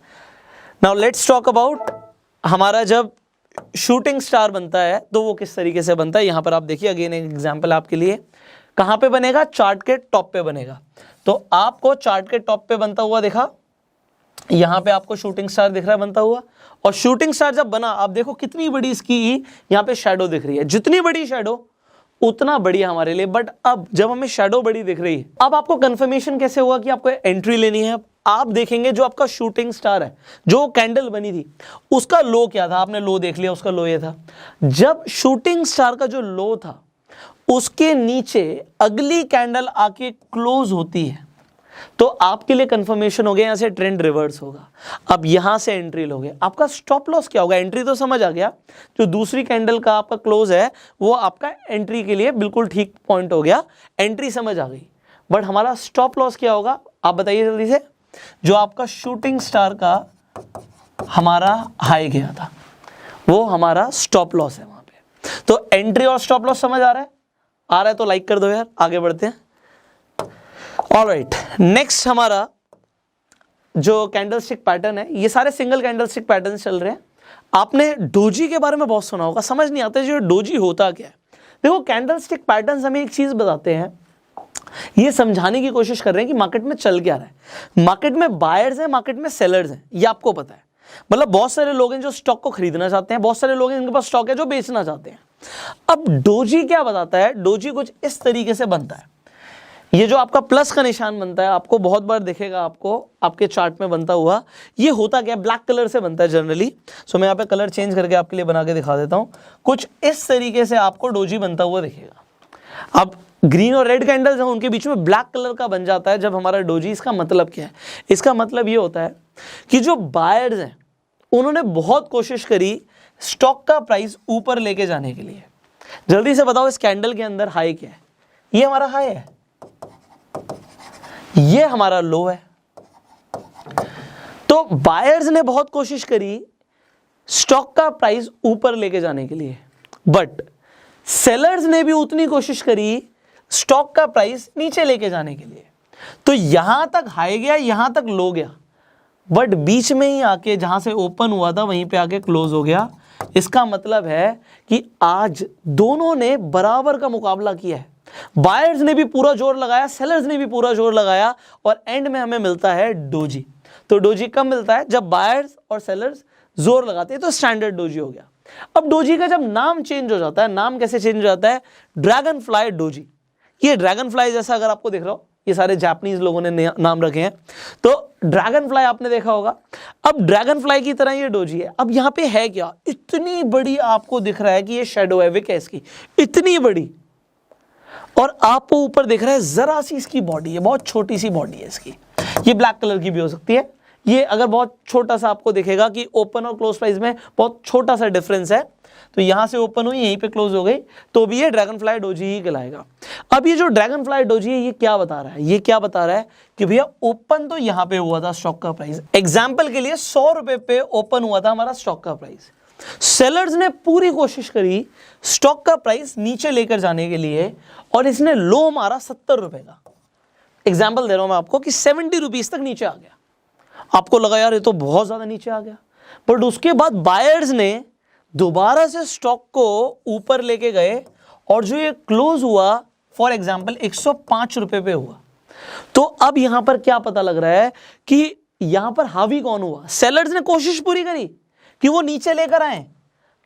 नाउ लेट्स टॉक अबाउट हमारा जब शूटिंग स्टार बनता है तो वो किस तरीके से बनता है। यहां पर आप देखिए, अगेन एक एग्जांपल आपके लिए। कहां पे बनेगा? चार्ट के टॉप पे बनेगा। तो आपको चार्ट के टॉप पे बनता हुआ दिखा, यहां पे आपको शूटिंग स्टार दिख रहा है बनता हुआ, और शूटिंग स्टार जब बना, आप देखो कितनी बड़ी इसकी यहां पे शैडो दिख रही है, जितनी बड़ी शैडो उतना बढ़िया हमारे लिए। बट अब जब हमें शैडो बड़ी दिख रही है, अब आपको कंफर्मेशन कैसे हुआ कि आपको एंट्री लेनी है? आप देखेंगे जो आपका शूटिंग स्टार है, जो कैंडल बनी थी, उसका लो क्या था? आपने लो देख लिया, उसका लो ये था। जब शूटिंग स्टार का जो लो था उसके नीचे अगली कैंडल आके क्लोज होती है, तो आपके लिए कंफर्मेशन हो गया यहां से ट्रेंड रिवर्स होगा। अब यहां से एंट्री लोगे, आपका स्टॉप लॉस क्या होगा? एंट्री तो समझ आ गया, जो दूसरी कैंडल का आपका क्लोज है वो आपका एंट्री के लिए बिल्कुल ठीक पॉइंट हो गया, एंट्री समझ आ गई। बट हमारा स्टॉप लॉस क्या होगा आप बताइए जल्दी से। जो आपका शूटिंग स्टार का हमारा हाई गया था वो हमारा स्टॉप लॉस है वहां पे। तो एंट्री और स्टॉप लॉस समझ आ रहा है? आ रहा है तो लाइक कर दो यार, आगे बढ़ते हैं। ऑलराइट, नेक्स्ट हमारा जो कैंडलस्टिक पैटर्न है, ये सारे सिंगल कैंडलस्टिक पैटर्न चल रहे हैं। आपने डोजी के बारे में बहुत सुना होगा, समझ नहीं आता जो डोजी होता क्या है। देखो कैंडलस्टिक पैटर्न्स हमें एक चीज बताते हैं ये समझाने की कोशिश कर रहे हैं कि मार्केट में चल क्या रहा है। मार्केट में बायर्स हैं, मार्केट में सेलर्स हैं, ये आपको पता है। मतलब बहुत सारे लोग हैं जो स्टॉक को खरीदना चाहते हैं, बहुत सारे लोग हैं जिनके पास स्टॉक है जो बेचना चाहते हैं। अब डोजी क्या बताता है, डोजी कुछ इस तरीके से बनता है। ये जो आपका प्लस का निशान बनता है, आपको बहुत बार दिखेगा, आपको आपके चार्ट में बनता हुआ। ये होता क्या है, ब्लैक कलर से बनता है जनरली। सो मैं यहाँ पे कलर चेंज करके आपके लिए बना के दिखा देता हूँ। कुछ इस तरीके से आपको डोजी बनता हुआ दिखेगा। अब ग्रीन और रेड कैंडल्स हैं, उनके बीच में ब्लैक कलर का बन जाता है जब हमारा डोजी। इसका मतलब क्या है, इसका मतलब ये होता है कि जो बायर्स हैं उन्होंने बहुत कोशिश करी स्टॉक का प्राइस ऊपर लेके जाने के लिए। जल्दी से बताओ इस कैंडल के अंदर हाई क्या है? ये हमारा हाई है, ये हमारा लो है। तो बायर्स ने बहुत कोशिश करी स्टॉक का प्राइस ऊपर लेके जाने के लिए, बट सेलर्स ने भी उतनी कोशिश करी स्टॉक का प्राइस नीचे लेके जाने के लिए। तो यहां तक हाई गया, यहां तक लो गया, बट बीच में ही आके जहां से ओपन हुआ था वहीं पे आके क्लोज हो गया। इसका मतलब है कि आज दोनों ने बराबर का मुकाबला किया है। बायर्स ने भी पूरा जोर लगाया, सेलर्स ने भी पूरा जोर लगाया, और एंड में हमें मिलता है डोजी। तो डोजी कब मिलता है? जब बायर्स और सेलर्स जोर लगाते हैं, तो स्टैंडर्ड डोजी हो गया। अब डोजी का जब नाम चेंज हो जाता है, नाम कैसे चेंज हो जाता है? Dragon fly doji. ये ड्रैगन फ्लाई जैसा अगर आपको दिख रहा हो, ये सारे जापानीज लोगों ने नाम रखे हैं, तो ड्रैगन फ्लाई आपने देखा होगा। अब ड्रैगन फ्लाई की तरह ये डोजी है। अब यहां पे है क्या, इतनी बड़ी आपको दिख रहा है कि ये शेडो है, विक है इसकी, इतनी बड़ी, और आपको ऊपर दिख रहा है जरा सी इसकी बॉडी है, बहुत छोटी सी बॉडी है इसकी। ये ब्लैक कलर की भी हो सकती है। ये अगर बहुत छोटा सा आपको दिखेगा कि ओपन और क्लोज प्राइस में बहुत छोटा सा डिफरेंस है, तो यहां से ओपन हुई, यहीं पे क्लोज हो गई, तो भी ये ड्रैगन फ्लाई डोजी ही कहलाएगा। अब ये जो ड्रैगन फ्लाई डोजी है, ये क्या बता रहा है? ये क्या बता रहा है कि भैया ओपन तो यहां पे हुआ था स्टॉक का प्राइस, एग्जाम्पल के लिए 100 रुपए पे ओपन हुआ था हमारा स्टॉक का प्राइस। सेलर्स ने पूरी कोशिश करी स्टॉक का प्राइस नीचे लेकर जाने के लिए, और इसने लो मारा 70 रुपए का। एग्जाम्पल दे रहा हूं मैं आपको कि 70 रुपीज तक नीचे आ गया। आपको लगा यार ये तो बहुत ज्यादा नीचे आ गया, बट उसके बाद बायर्स ने दोबारा से स्टॉक को ऊपर लेके गए, और जो ये क्लोज हुआ फॉर एग्जाम्पल 105 रुपए पे हुआ। तो अब यहां पर क्या पता लग रहा है कि यहां पर हावी कौन हुआ? सेलर्स ने कोशिश पूरी करी कि वो नीचे लेकर आए,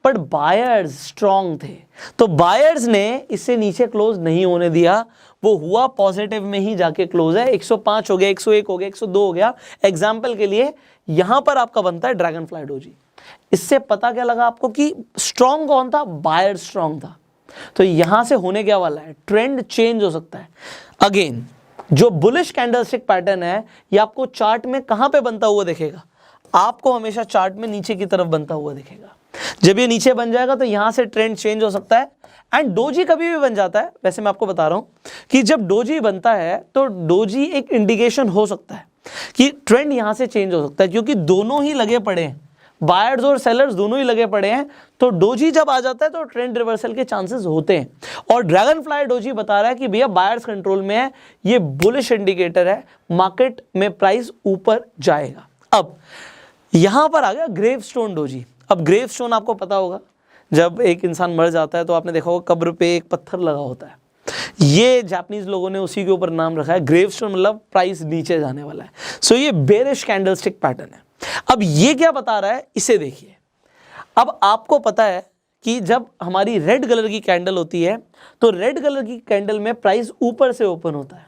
बट बायर्स स्ट्रांग थे, तो बायर्स ने इसे नीचे क्लोज नहीं होने दिया। वो हुआ पॉजिटिव में ही जाके क्लोज है। 105 हो गया, 101 हो गया, 102 हो गया। एग्जाम्पल के लिए यहां पर आपका बनता है ड्रैगन फ्लाई डोजी। इससे पता क्या लगा आपको कि स्ट्रांग कौन था? बायर स्ट्रांग था। तो यहां से होने क्या वाला है? ट्रेंड चेंज हो सकता है। अगेन जो बुलिश कैंडलस्टिक पैटर्न है, ये आपको चार्ट में कहां पे बनता हुआ दिखेगा? आपको हमेशा चार्ट में नीचे की तरफ बनता हुआ दिखेगा। जब ये नीचे बन जाएगा तो यहां से ट्रेंड चेंज हो सकता है। एंड डोजी कभी भी बन जाता है। वैसे मैं आपको बता रहा हूं कि जब डोजी बनता है तो डोजी एक इंडिकेशन हो सकता है कि ट्रेंड यहां से चेंज हो सकता है, क्योंकि दोनों ही लगे पड़े हैं, बायर्स और सेलर्स दोनों ही लगे पड़े हैं। तो डोजी जब आ जाता है तो ट्रेंड रिवर्सल के चांसेस होते हैं। और ड्रैगन फ्लाई डोजी बता रहा है कि भैया बायर्स कंट्रोल में है, ये बुलिश इंडिकेटर है, मार्केट में प्राइस ऊपर जाएगा। अब यहां पर आ गया ग्रेवस्टोन डोजी। अब ग्रेवस्टोन आपको पता होगा, जब एक इंसान मर जाता है तो आपने देखा होगा कब्र पे एक पत्थर लगा होता है। ये जापानीज लोगों ने उसी के ऊपर नाम रखा है ग्रेवस्टोन, मतलब प्राइस नीचे जाने वाला है। सो ये बेरिश कैंडलस्टिक पैटर्न है। अब ये क्या बता रहा है, इसे देखिए। अब आपको पता है कि जब हमारी रेड कलर की कैंडल होती है तो रेड कलर की कैंडल में प्राइस ऊपर से ओपन होता है।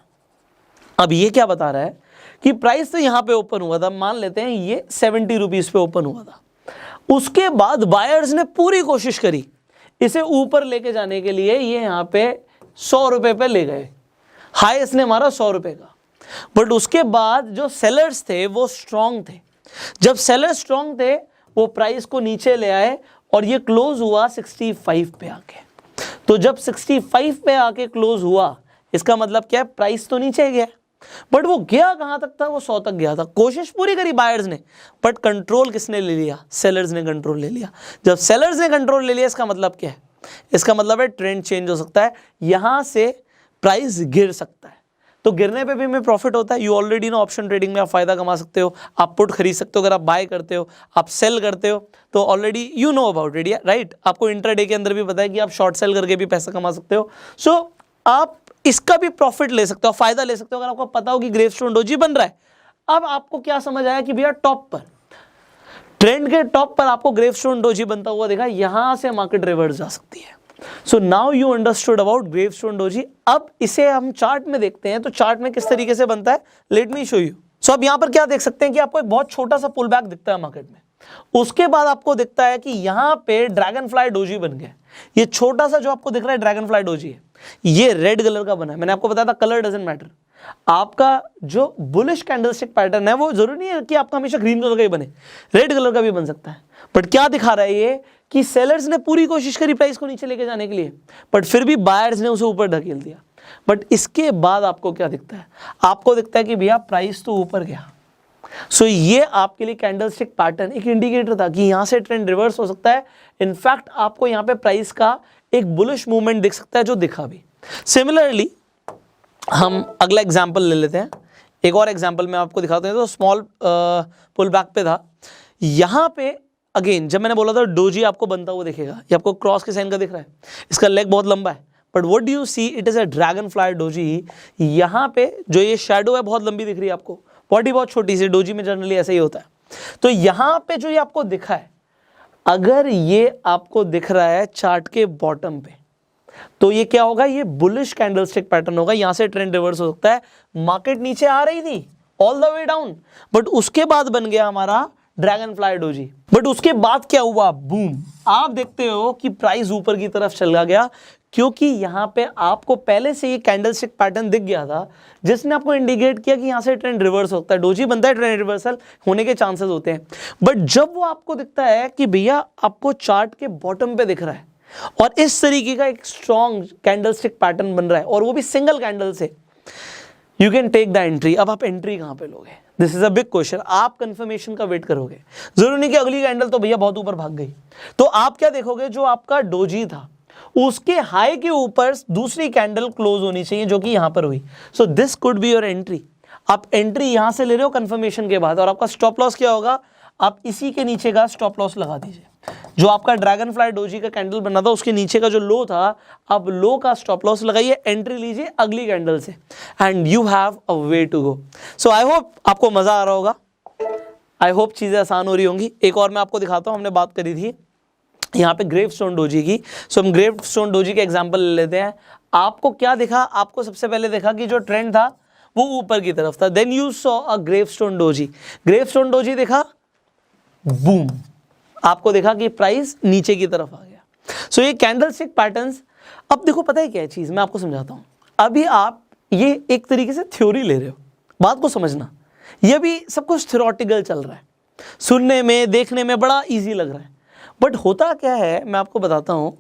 अब ये क्या बता रहा है कि प्राइस तो यहां पे ओपन हुआ था, मान लेते हैं ये 70 रुपीज पे ओपन हुआ था। उसके बाद बायर्स ने पूरी कोशिश करी इसे ऊपर लेके जाने के लिए, ये यहां पे 100 रुपए पे ले गए, हाई इसने मारा 100 रुपए का। बट उसके बाद जो सेलर्स थे वो स्ट्रांग थे। जब सेलर्स स्ट्रांग थे वो प्राइस को नीचे ले आए और ये क्लोज हुआ 65 पे आके। तो जब 65 पे आके क्लोज हुआ, इसका मतलब क्या है? प्राइस तो नीचे गया, बट वो गया कहां तक था? वो 100 तक गया था। कोशिश पूरी करी बायर्स ने, बट कंट्रोल किसने ले लिया? सेलर्स ने कंट्रोल ले लिया। जब सेलर्स ने कंट्रोल ले लिया, इसका मतलब क्या है? इसका मतलब है ट्रेंड चेंज हो सकता है, यहां से प्राइस गिर सकता है। तो गिरने पे भी हमें प्रॉफिट होता है। You already know option trading में आप फायदा कमा सकते हो, आप पुट खरीद सकते हो, अगर आप बाय करते हो, आप सेल करते हो, तो already you know about it, right. आपको इंट्राडे के अंदर भी पता है कि आप शॉर्ट सेल करके भी पैसा कमा सकते हो। सो आप इसका भी प्रॉफिट ले सकते हो, फायदा ले सकते हो अगर आपको पता हो कि ग्रेवस्टोन डोजी बन रहा है। अब आपको क्या समझ आया कि भैया टॉप पर, ट्रेंड के टॉप पर आपको ग्रेवस्टोन डोजी बनता हुआ देखा, यहां से मार्केट रिवर्स जा सकती है। So now you understood about gravestone doji. अब इसे हम चार्ट में देखते हैं, तो चार्ट में किस तरीके से बनता है, लेट मी शो यू। सो अब यहां पर क्या देख सकते हैं कि आपको एक बहुत छोटा सा पुल बैक दिखता है मार्केट में, उसके बाद आपको दिखता है कि यहां पे ड्रैगन फ्लाई डोजी बन गया। ये छोटा सा जो आपको दिख रहा है ड्रैगन फ्लाई डोजी है, ये रेड कलर का बना है। मैंने आपको बताया था कलर डजंट मैटर, आपका जो बुलिश कैंडलस्टिक पैटर्न है वो जरूरी नहीं है कि आपका हमेशा ग्रीन कलर का ही बने, रेड कलर का भी बन सकता है। बट क्या दिखा रहा है ये कि सेलर्स ने पूरी कोशिश करी प्राइस को नीचे लेके जाने के लिए, बट फिर भी बायर्स ने उसे ऊपर ढकेल दिया। बट इसके बाद आपको क्या दिखता है, आपको दिखता है कि भैया प्राइस तो ऊपर गया। सो ये आपके लिए कैंडलस्टिक पैटर्न एक इंडिकेटर था कि यहां से ट्रेंड रिवर्स हो सकता है। इनफैक्ट आपको यहां पे प्राइस का एक बुलिश मूवमेंट दिख सकता है जो दिखा भी। सिमिलरली हम अगला एग्जांपल ले लेते हैं, एक और एग्जांपल मैं आपको दिखाता हूं। तो स्मॉल पुल बैक पे था, यहां पे अगेन जब मैंने बोला था डोजी आपको बनता हुआ दिखेगा, ये आपको क्रॉस के साइन का दिख रहा है, इसका लेग बहुत लंबा है, but what do you see, it is a dragonfly doji. यहां पे जो ये शैडो है बहुत लंबी दिख रही है आपको, बॉडी बहुत छोटी सी, डोजी में जनरली ऐसा ही होता है। तो यहां पे जो ये आपको दिखा है, अगर ये आपको दिख रहा है चार्ट के बॉटम पे, तो ये क्या होगा, ये बुलिश कैंडलस्टिक पैटर्न होगा। यहां से ट्रेंड रिवर्स हो सकता है। मार्केट नीचे आ रही थी all the way down, but उसके बाद बन गया हमारा ड्रैगन फ्लाई डोजी। बट उसके बाद क्या हुआ, बूम, आप देखते हो कि प्राइस ऊपर की तरफ चला गया, क्योंकि यहां पे आपको पहले से ये कैंडलस्टिक पैटर्न दिख गया था जिसने आपको इंडिकेट किया कि यहां से ट्रेंड रिवर्स होता है। डोजी बनता है, ट्रेंड रिवर्सल होने के चांसेस होते हैं। बट जब वो आपको दिखता है कि भैया आपको चार्ट के बॉटम पे दिख रहा है और इस तरीके का एक स्ट्रॉन्ग कैंडलस्टिक पैटर्न बन रहा है, और वो भी सिंगल कैंडल से, you can take the entry. अब आप एंट्री कहां पे लोगे, this is a big question. आप कंफर्मेशन का वेट करोगे, जरूरी नहीं कि अगली कैंडल तो भैया बहुत ऊपर भाग गई, तो आप क्या देखोगे, जो आपका डोजी था उसके हाई के ऊपर दूसरी कैंडल क्लोज होनी चाहिए, जो कि यहां पर हुई। So this could be your entry. आप एंट्री यहां से ले रहे हो कंफर्मेशन के बाद, और आपका स्टॉप लॉस क्या होगा, आप इसी के नीचे का स्टॉप लॉस लगा दीजिए। जो आपका ड्रैगन फ्लाई डोजी का कैंडल बना था उसके नीचे का जो लो था, आप लो का स्टॉप लॉस लगाइए, एंट्री लीजिए अगली कैंडल से, and you have a way to go. So I hope आपको मजा आ रहा होगा, आई होप चीजें आसान हो रही होंगी। एक और मैं आपको दिखाता हूं, हमने बात करी थी यहाँ पे ग्रेवस्टोन डोजी की। सो हम ग्रेवस्टोन डोजी के एग्जांपल ले लेते हैं। आपको क्या दिखा, आपको सबसे पहले देखा कि जो ट्रेंड था वो ऊपर की तरफ था, then you saw a gravestone doji. Gravestone doji देखा, बूम, आपको देखा कि प्राइस नीचे की तरफ आ गया। सो ये कैंडलस्टिक पैटर्न्स, अब देखो पता है क्या है चीज, मैं आपको समझाता हूं। अभी आप ये एक तरीके से थ्योरी ले रहे हो, बात को समझना, ये भी सब कुछ थ्योरेटिकल चल रहा है, सुनने में देखने में बड़ा इजी लग रहा है, बट होता क्या है मैं आपको बताता हूं।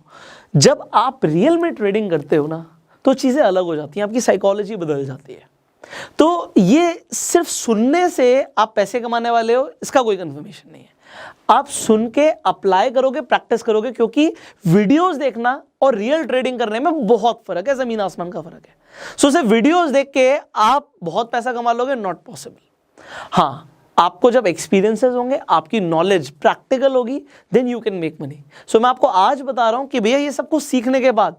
जब आप रियल में ट्रेडिंग करते हो ना, तो चीजें अलग हो जाती हैं, आपकी साइकोलॉजी बदल जाती है। तो ये सिर्फ सुनने से आप पैसे कमाने वाले हो, इसका कोई कंफर्मेशन नहीं है। आप सुन के अप्लाई करोगे, प्रैक्टिस करोगे, क्योंकि वीडियोस देखना और रियल ट्रेडिंग करने में बहुत फर्क है, जमीन आसमान का फर्क है। सो सिर्फ वीडियोस देख के आप बहुत पैसा कमा लोगे, नॉट पॉसिबल। हाँ, आपको जब एक्सपीरियंसेस होंगे, आपकी नॉलेज प्रैक्टिकल होगी, then you can make money. So मैं आपको आज बता रहा हूं कि भैया ये सब कुछ सीखने के बाद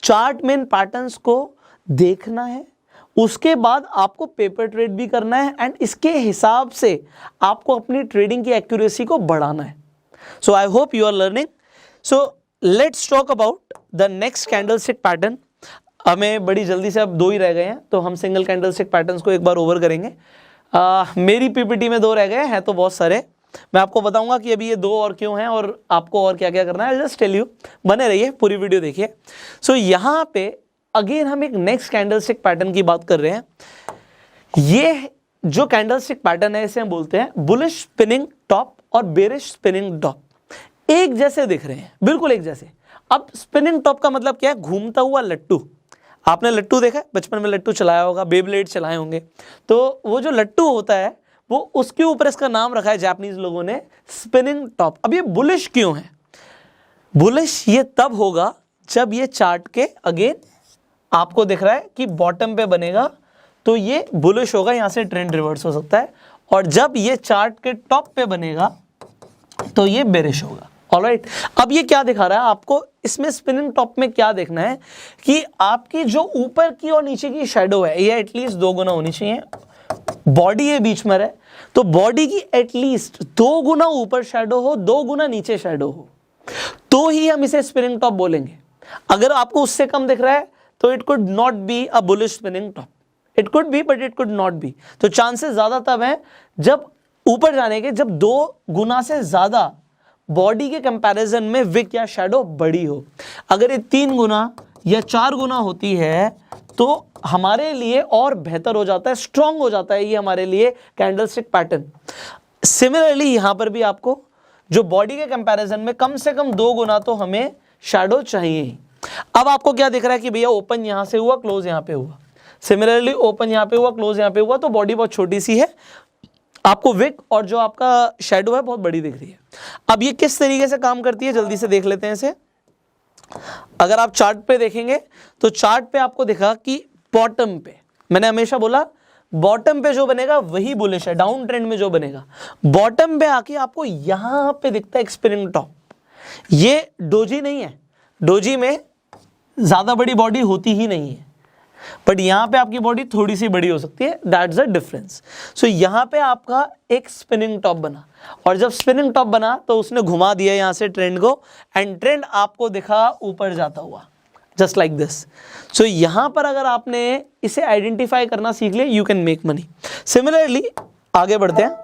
चार्ट में पैटर्न्स को देखना है, उसके बाद आपको पेपर ट्रेड भी करना है, एंड इसके हिसाब से आपको अपनी ट्रेडिंग की एक्यूरेसी को बढ़ाना है। So I hope you are learning. So let's talk about the next candlestick pattern. हमें बड़ी जल्दी से अब 2 ही रह गए हैं, तो हम सिंगल कैंडलस्टिक पैटर्न्स को एक बार ओवर करेंगे। मेरी पीपीटी में 2 रह गए हैं, तो बहुत सारे मैं आपको बताऊंगा कि अभी ये 2 और क्यों हैं और आपको और क्या क्या करना है। जस्ट टेल यू, बने रहिए, पूरी वीडियो देखिए। सो यहाँ पे अगेन हम एक नेक्स्ट कैंडलस्टिक पैटर्न की बात कर रहे हैं। ये जो कैंडलस्टिक पैटर्न है, इसे हम बोलते हैं बुलिश स्पिनिंग टॉप और बेरिश स्पिनिंग टॉप। एक जैसे दिख रहे हैं, बिल्कुल एक जैसे। अब स्पिनिंग टॉप का मतलब क्या है, घूमता हुआ लट्टू। आपने लट्टू देखा है, बचपन में लट्टू चलाया होगा, बेब्लेड चलाए होंगे, तो वो जो लट्टू होता है वो उसके ऊपर इसका नाम रखा है जापानीज लोगों ने, स्पिनिंग टॉप। अब ये बुलिश क्यों है, बुलिश ये तब होगा जब ये चार्ट के अगेन आपको दिख रहा है कि बॉटम पे बनेगा, तो ये बुलिश होगा, यहां से ट्रेंड रिवर्स हो सकता है। और जब ये चार्ट के टॉप पे बनेगा तो ये बेरिश होगा। ऑलराइट, अब ये क्या दिखा रहा है आपको, इसमें स्पिनिंग टॉप में क्या देखना है कि आपकी जो ऊपर की और नीचे की शेडो है ये एटलीस्ट 2 गुना होनी चाहिए। बॉडी है बीच में रहे तो बॉडी की एटलीस्ट 2 गुना ऊपर शेडो हो, 2 गुना नीचे शेडो हो, तो ही हम इसे स्पिनिंग टॉप बोलेंगे। अगर आपको उससे कम दिख रहा है तो it could not be a bullish spinning top. It could be but it could not be. तो चांसेस ज्यादा तब हैं जब ऊपर जाने के, जब 2 गुना से ज्यादा बॉडी के कंपैरिजन में विक या शैडो बड़ी हो। अगर ये 3 गुना या 4 गुना होती है तो हमारे लिए और बेहतर हो जाता है, स्ट्रांग हो जाता है ये हमारे लिए कैंडलस्टिक पैटर्न। सिमिलरली यहां पर भी आपको जो बॉडी के कंपैरिजन में कम से कम 2 गुना तो हमें शैडो चाहिए ही। अब आपको क्या दिख रहा है कि भैया ओपन यहां से हुआ, क्लोज यहां पे हुआ। सिमिलरली ओपन यहां पे हुआ, क्लोज यहां पे हुआ, तो बॉडी बहुत छोटी सी है, आपको विक और जो आपका शैडो है बहुत बड़ी दिख रही है। अब ये किस तरीके से काम करती है जल्दी से देख लेते हैं इसे। अगर आप चार्ट पे देखेंगे तो चार्ट पे आपको दिखा कि बॉटम पे, मैंने हमेशा बोला बॉटम पे जो बनेगा वही बुलिश है, डाउन ट्रेंड में जो बनेगा। बॉटम पे आके आपको यहां पे दिखता है एक स्पिनिंग टॉप। ये डोजी नहीं है, डोजी में ज्यादा बड़ी बॉडी होती ही नहीं है, बट यहां पे आपकी बॉडी थोड़ी सी बड़ी हो सकती है, दैट्स द डिफरेंस। सो यहां पे आपका एक स्पिनिंग टॉप बना, और जब स्पिनिंग टॉप बना तो उसने घुमा दिया यहां से ट्रेंड को, एंड ट्रेंड आपको दिखा ऊपर जाता हुआ, जस्ट लाइक दिस। सो यहां पर अगर आपने इसे आइडेंटिफाई करना सीख लिया, you can make money. Similarly आगे बढ़ते हैं,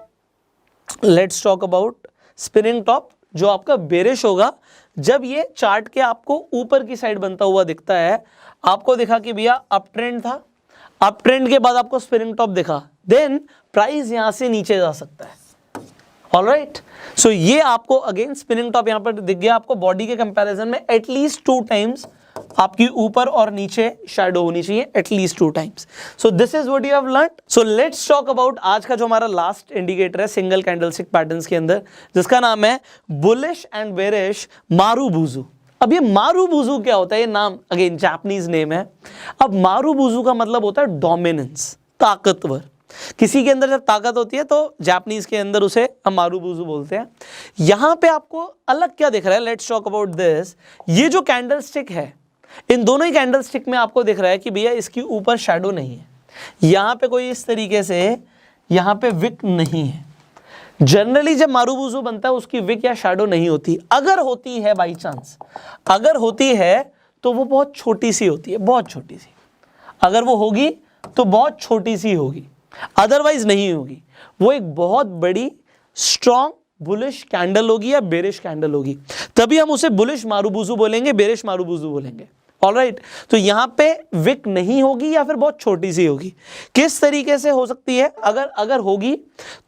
let's talk about spinning top जो आपका बेरिश होगा जब ये चार्ट के आपको ऊपर की साइड बनता हुआ दिखता है। आपको दिखा कि भैया अप ट्रेंड था, अप ट्रेंड के बाद आपको स्पिनिंग टॉप दिखा, देन प्राइस यहां से नीचे जा सकता है। ऑलराइट, सो ये आपको अगेन स्पिनिंग टॉप यहां पर दिख गया। आपको बॉडी के कंपैरिजन में एटलीस्ट 2 टाइम्स आपकी ऊपर और नीचे शैडो होनी चाहिए, at least 2 times. So this is what you have learned. So let's talk about आज का जो हमारा लास्ट इंडिकेटर है सिंगल कैंडलस्टिक पैटर्न्स के अंदर, जिसका नाम है बुलिश एंड बेरिश मारुबुजु। अब ये मारुबुजु क्या होता है, ये नाम अगेन जापानीज नेम है। अब मारुबुजु का मतलब होता है डोमिनेंस, ताकतवर। किसी के अंदर जब ताकत होती है तो जापानीज के अंदर उसे हम मारुबुजु बोलते हैं। यहां पे आपको अलग क्या दिख रहा है, लेट्स टॉक अबाउट दिस। ये जो कैंडलस्टिक है, इन दोनों ही कैंडलस्टिक में आपको दिख रहा है कि भैया इसके ऊपर शैडो नहीं है, यहां पे कोई इस तरीके से यहां पे विक नहीं है। जनरली जब मारुबुजु बनता है उसकी विक या शैडो नहीं होती, अगर होती है बाई चांस, अगर होती है तो वो बहुत छोटी सी होती है, बहुत छोटी सी। अगर वो होगी तो बहुत छोटी सी होगी, अदरवाइज नहीं होगी। वो एक बहुत बड़ी स्ट्रॉन्ग बुलिश कैंडल होगी या बेरिश कैंडल होगी, तभी हम उसे बुलिश मारुबुजु बोलेंगे, बेरिश मारुबुजु बोलेंगे। ऑलराइट, तो यहां पे विक नहीं होगी या फिर बहुत छोटी सी होगी। किस तरीके से हो सकती है, अगर होगी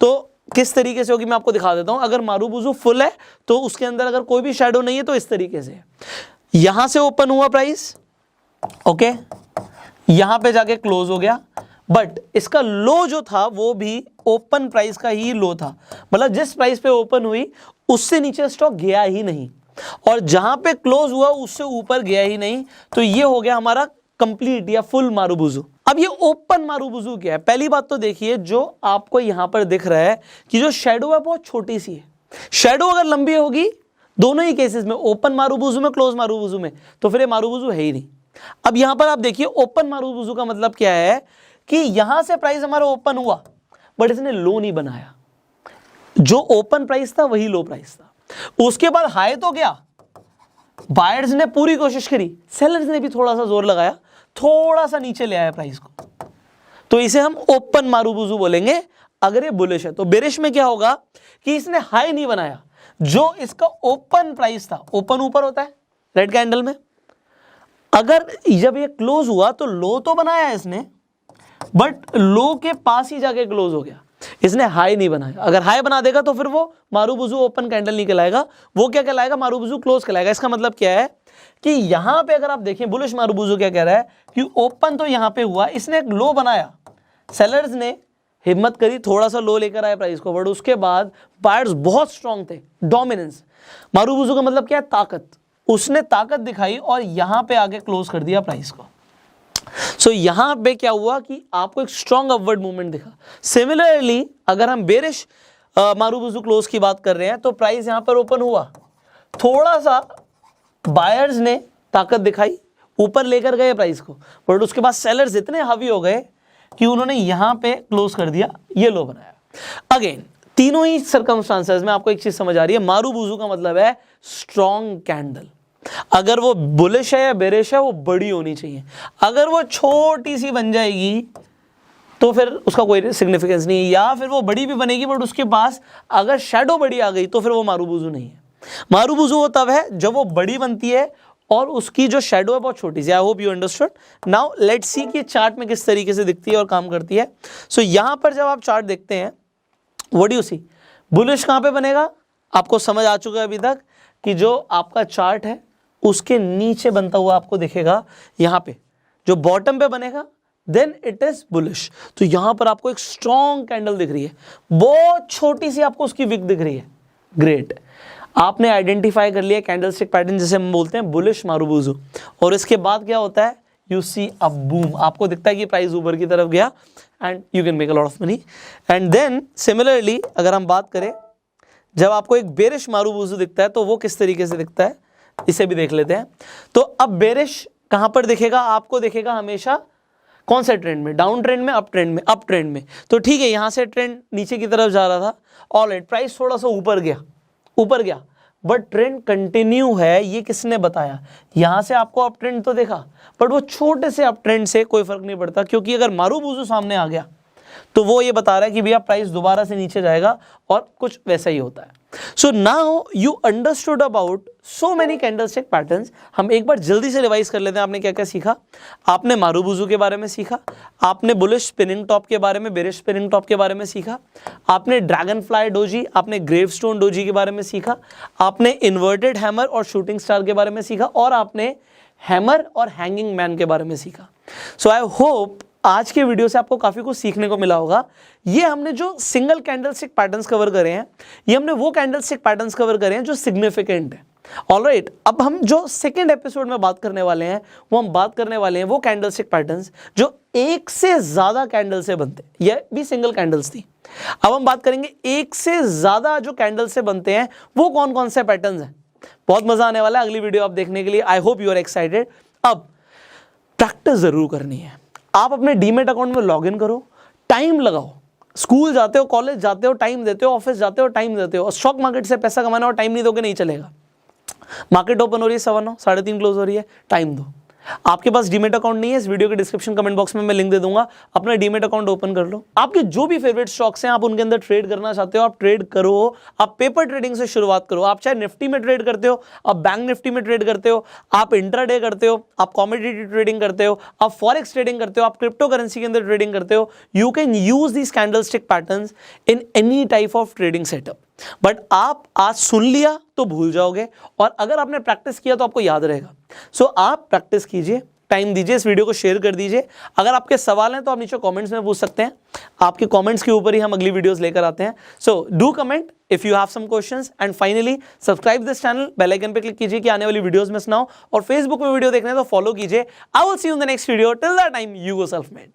तो किस तरीके से होगी मैं आपको दिखा देता हूं। अगर मारुबुजु फुल है तो उसके अंदर अगर कोई भी शैडो नहीं है तो इस तरीके से यहां से ओपन हुआ प्राइस, ओके, यहां पे जाके क्लोज हो गया, बट इसका लो जो था वो भी ओपन प्राइस का ही लो था, मतलब जिस प्राइस पे ओपन हुई उससे नीचे स्टॉक गया ही नहीं, और जहां पे क्लोज हुआ उससे ऊपर गया ही नहीं। तो ये हो गया हमारा कंप्लीट या फुल मारुबुजु। अब ये ओपन मारुबुजु क्या है, पहली बात तो देखिए जो आपको यहां पर दिख रहा है कि जो शैडो है बहुत छोटी सी है। शैडो अगर लंबी होगी दोनों ही केसेस में, ओपन मारुबुजु में, क्लोज मारुबुजु में, तो फिर ये मारुबुजु है ही नहीं। अब यहां पर आप देखिए ओपन मारुबुजु का मतलब क्या है कि यहां से प्राइस हमारा ओपन हुआ बट इसने लो नहीं बनाया, जो ओपन प्राइस था वही लो प्राइस था। उसके बाद हाई तो गया, बायर्स ने पूरी कोशिश करी, सेलर्स ने भी थोड़ा सा जोर लगाया, थोड़ा सा नीचे ले आया प्राइस को, तो इसे हम ओपन मारुबुजु बोलेंगे अगर ये बुलिश है। तो बेरिश में क्या होगा कि इसने हाई नहीं बनाया, जो इसका ओपन प्राइस था, ओपन ऊपर होता है रेड कैंडल में, अगर जब ये क्लोज हुआ तो लो तो बनाया इसने बट लो के पास ही जाके क्लोज हो गया, इसने हाई नहीं बनाया। अगर हाई बना देगा तो फिर वो मारुबुजु ओपन कैंडल नहीं कहलाएगा, वो क्या कहलाएगा, मारुबुजु क्लोज कहलाएगा। इसका मतलब क्या है कि यहां पे अगर आप देखें बुलिश मारुबुजु क्या कह रहा है कि ओपन तो यहां पे हुआ, इसने एक लो बनाया, सेलर्स ने हिम्मत करी, थोड़ा सा लो लेकर आए प्राइस को, बट उसके बाद बायर्स बहुत स्ट्रांग थे, डोमिनेंस। मारुबुजु का मतलब क्या है, ताकत। उसने ताकत दिखाई और यहां पे आगे क्लोज कर दिया प्राइस को। सो यहां पे क्या हुआ कि आपको एक स्ट्रॉन्ग अपवर्ड मूवमेंट दिखा। सिमिलरली अगर हम बेरिश मारुबुजु क्लोज की बात कर रहे हैं तो प्राइस यहां पर ओपन हुआ, थोड़ा सा बायर्स ने ताकत दिखाई, ऊपर लेकर गए प्राइस को, बट उसके बाद सेलर्स इतने हावी हो गए कि उन्होंने यहां पे क्लोज कर दिया, ये लो बनाया। अगेन तीनों ही सर्कमस्टांसेस में आपको एक चीज समझ आ रही है, मारुबुजू का मतलब है स्ट्रॉन्ग कैंडल। अगर वो बुलिश है या बेरिश है, वो बड़ी होनी चाहिए। अगर वो छोटी सी बन जाएगी तो फिर उसका कोई सिग्निफिकेंस नहीं है, या फिर वो बड़ी भी बनेगी बट उसके पास अगर शैडो बड़ी आ गई तो फिर वो मारुबुजू नहीं है। मारुबुजू वो तब है जब वो बड़ी बनती है और उसकी जो शैडो है बहुत छोटी सी। I hope you understood. Now let's see कि चार्ट में किस तरीके से दिखती है और काम करती है। सो यहां पर जब आप चार्ट देखते हैं, what do you see, bullish कहां पे बनेगा? आपको समझ आ चुका है अभी तक कि जो आपका चार्ट है उसके नीचे बनता हुआ आपको दिखेगा, यहां पे जो बॉटम पे बनेगा देन इट इज बुलिश। तो यहां पर आपको एक स्ट्रॉन्ग कैंडल दिख रही है, बहुत छोटी सी आपको उसकी विक दिख रही है। ग्रेट, आपने आइडेंटिफाई कर लिया कैंडलस्टिक पैटर्न जिसे हम बोलते हैं बुलिश मारुबुजू। और इसके बाद क्या होता है, यू सी अ बूम, आपको दिखता है कि प्राइस ऊपर की तरफ गया and you can make a lot of money. And then similarly अगर हम बात करें, जब आपको एक बेरिश मारुबुजू दिखता है तो वो किस तरीके से दिखता है, इसे भी देख लेते हैं। तो अब बेरिश कहां पर दिखेगा? आपको दिखेगा हमेशा कौन से ट्रेंड में? डाउन ट्रेंड में, अप ट्रेंड में? अप ट्रेंड में। तो ठीक है, यहां से ट्रेंड नीचे की तरफ जा रहा था, ऑलराइट, प्राइस थोड़ा सा ऊपर गया बट ट्रेंड कंटिन्यू है। ये किसने बताया? यहां से आपको अप ट्रेंड तो देखा बट वो छोटे से अप ट्रेंड से कोई फर्क नहीं पड़ता, क्योंकि अगर मारुबुजू सामने आ गया तो वो ये बता रहा है कि भैया प्राइस दोबारा से नीचे जाएगा, और कुछ वैसा ही होता है। So now you understood about so many candlestick patterns. हम एक बार जल्दी से रिवाइज कर लेते हैं। आपने क्या क्या सीखा? आपने मारुबुजू के बारे में सीखा, आपने बुलिश स्पिनिंग टॉप के बारे में, बेरिश स्पिनिंग टॉप के बारे में सीखा, आपने ड्रैगन फ्लाई डोजी, आपने ग्रेवस्टोन डोजी के बारे में सीखा, आपने इन्वर्टेड हैमर और शूटिंग स्टार के बारे में सीखा, और आपने हैमर और हैंगिंग मैन के बारे में सीखा। सो आई होप आज के वीडियो से आपको काफी कुछ सीखने को मिला होगा। ये हमने जो सिंगल कैंडलस्टिक पैटर्न्स कवर करे हैं, ये हमने वो कैंडलस्टिक पैटर्न्स कवर करे हैं जो सिग्निफिकेंट है। ऑलराइट, अब हम जो सेकंड एपिसोड में बात करने वाले हैं, वो हम बात करने वाले हैं वो कैंडलस्टिक पैटर्न्स जो एक से ज्यादा कैंडल से बनते हैं। ये भी सिंगल कैंडल्स थी। अब हम बात करेंगे एक से ज्यादा जो कैंडल से बनते हैं वो कौन कौन से पैटर्न्स हैं। बहुत मजा आने वाला है अगली वीडियो आप देखने के लिए। I hope you are excited. अब प्रैक्टिस जरूर करनी है। आप अपने डीमेट अकाउंट में लॉगिन करो, टाइम लगाओ। स्कूल जाते हो, कॉलेज जाते हो, टाइम देते हो, ऑफिस जाते हो, टाइम देते हो, और स्टॉक मार्केट से पैसा कमाना और टाइम नहीं दोगे नहीं चलेगा। मार्केट ओपन हो रही है 9:15, 3:30 क्लोज हो रही है, टाइम दो। आपके पास डीमेट अकाउंट नहीं है, इस वीडियो के डिस्क्रिप्शन कमेंट बॉक्स में मैं लिंक दे दूंगा, अपना डीमेट अकाउंट ओपन कर लो। आपके जो भी फेवरेट स्टॉक्स हैं, आप उनके अंदर ट्रेड करना चाहते हो, आप ट्रेड करो। आप पेपर ट्रेडिंग से शुरुआत करो। आप चाहे निफ्टी में ट्रेड करते हो, आप बैंक निफ्टी में ट्रेड करते हो, आप इंट्राडे करते हो, आप कमोडिटी ट्रेडिंग करते हो, आप फॉरेक्स ट्रेडिंग करते हो, आप क्रिप्टो करेंसी के अंदर ट्रेडिंग करते हो, you can use these candlestick patterns in any type of trading setup. But आप आज सुन लिया तो भूल जाओगे, और अगर आपने प्रैक्टिस किया तो आपको याद रहेगा। सो आप प्रैक्टिस कीजिए, टाइम दीजिए, इस वीडियो को शेयर कर दीजिए। अगर आपके सवाल हैं तो आप नीचे कमेंट्स में पूछ सकते हैं। आपके कमेंट्स के ऊपर ही हम अगली वीडियोस लेकर आते हैं। So do comment if you have some questions, and finally subscribe this channel, bell icon पे क्लिक कीजिए कि आने वाली वीडियोस मिस ना हो, और फेसबुक में वीडियो देखने हैं तो फॉलो कीजिए। I will see you in the next video. Till that time, you go self made.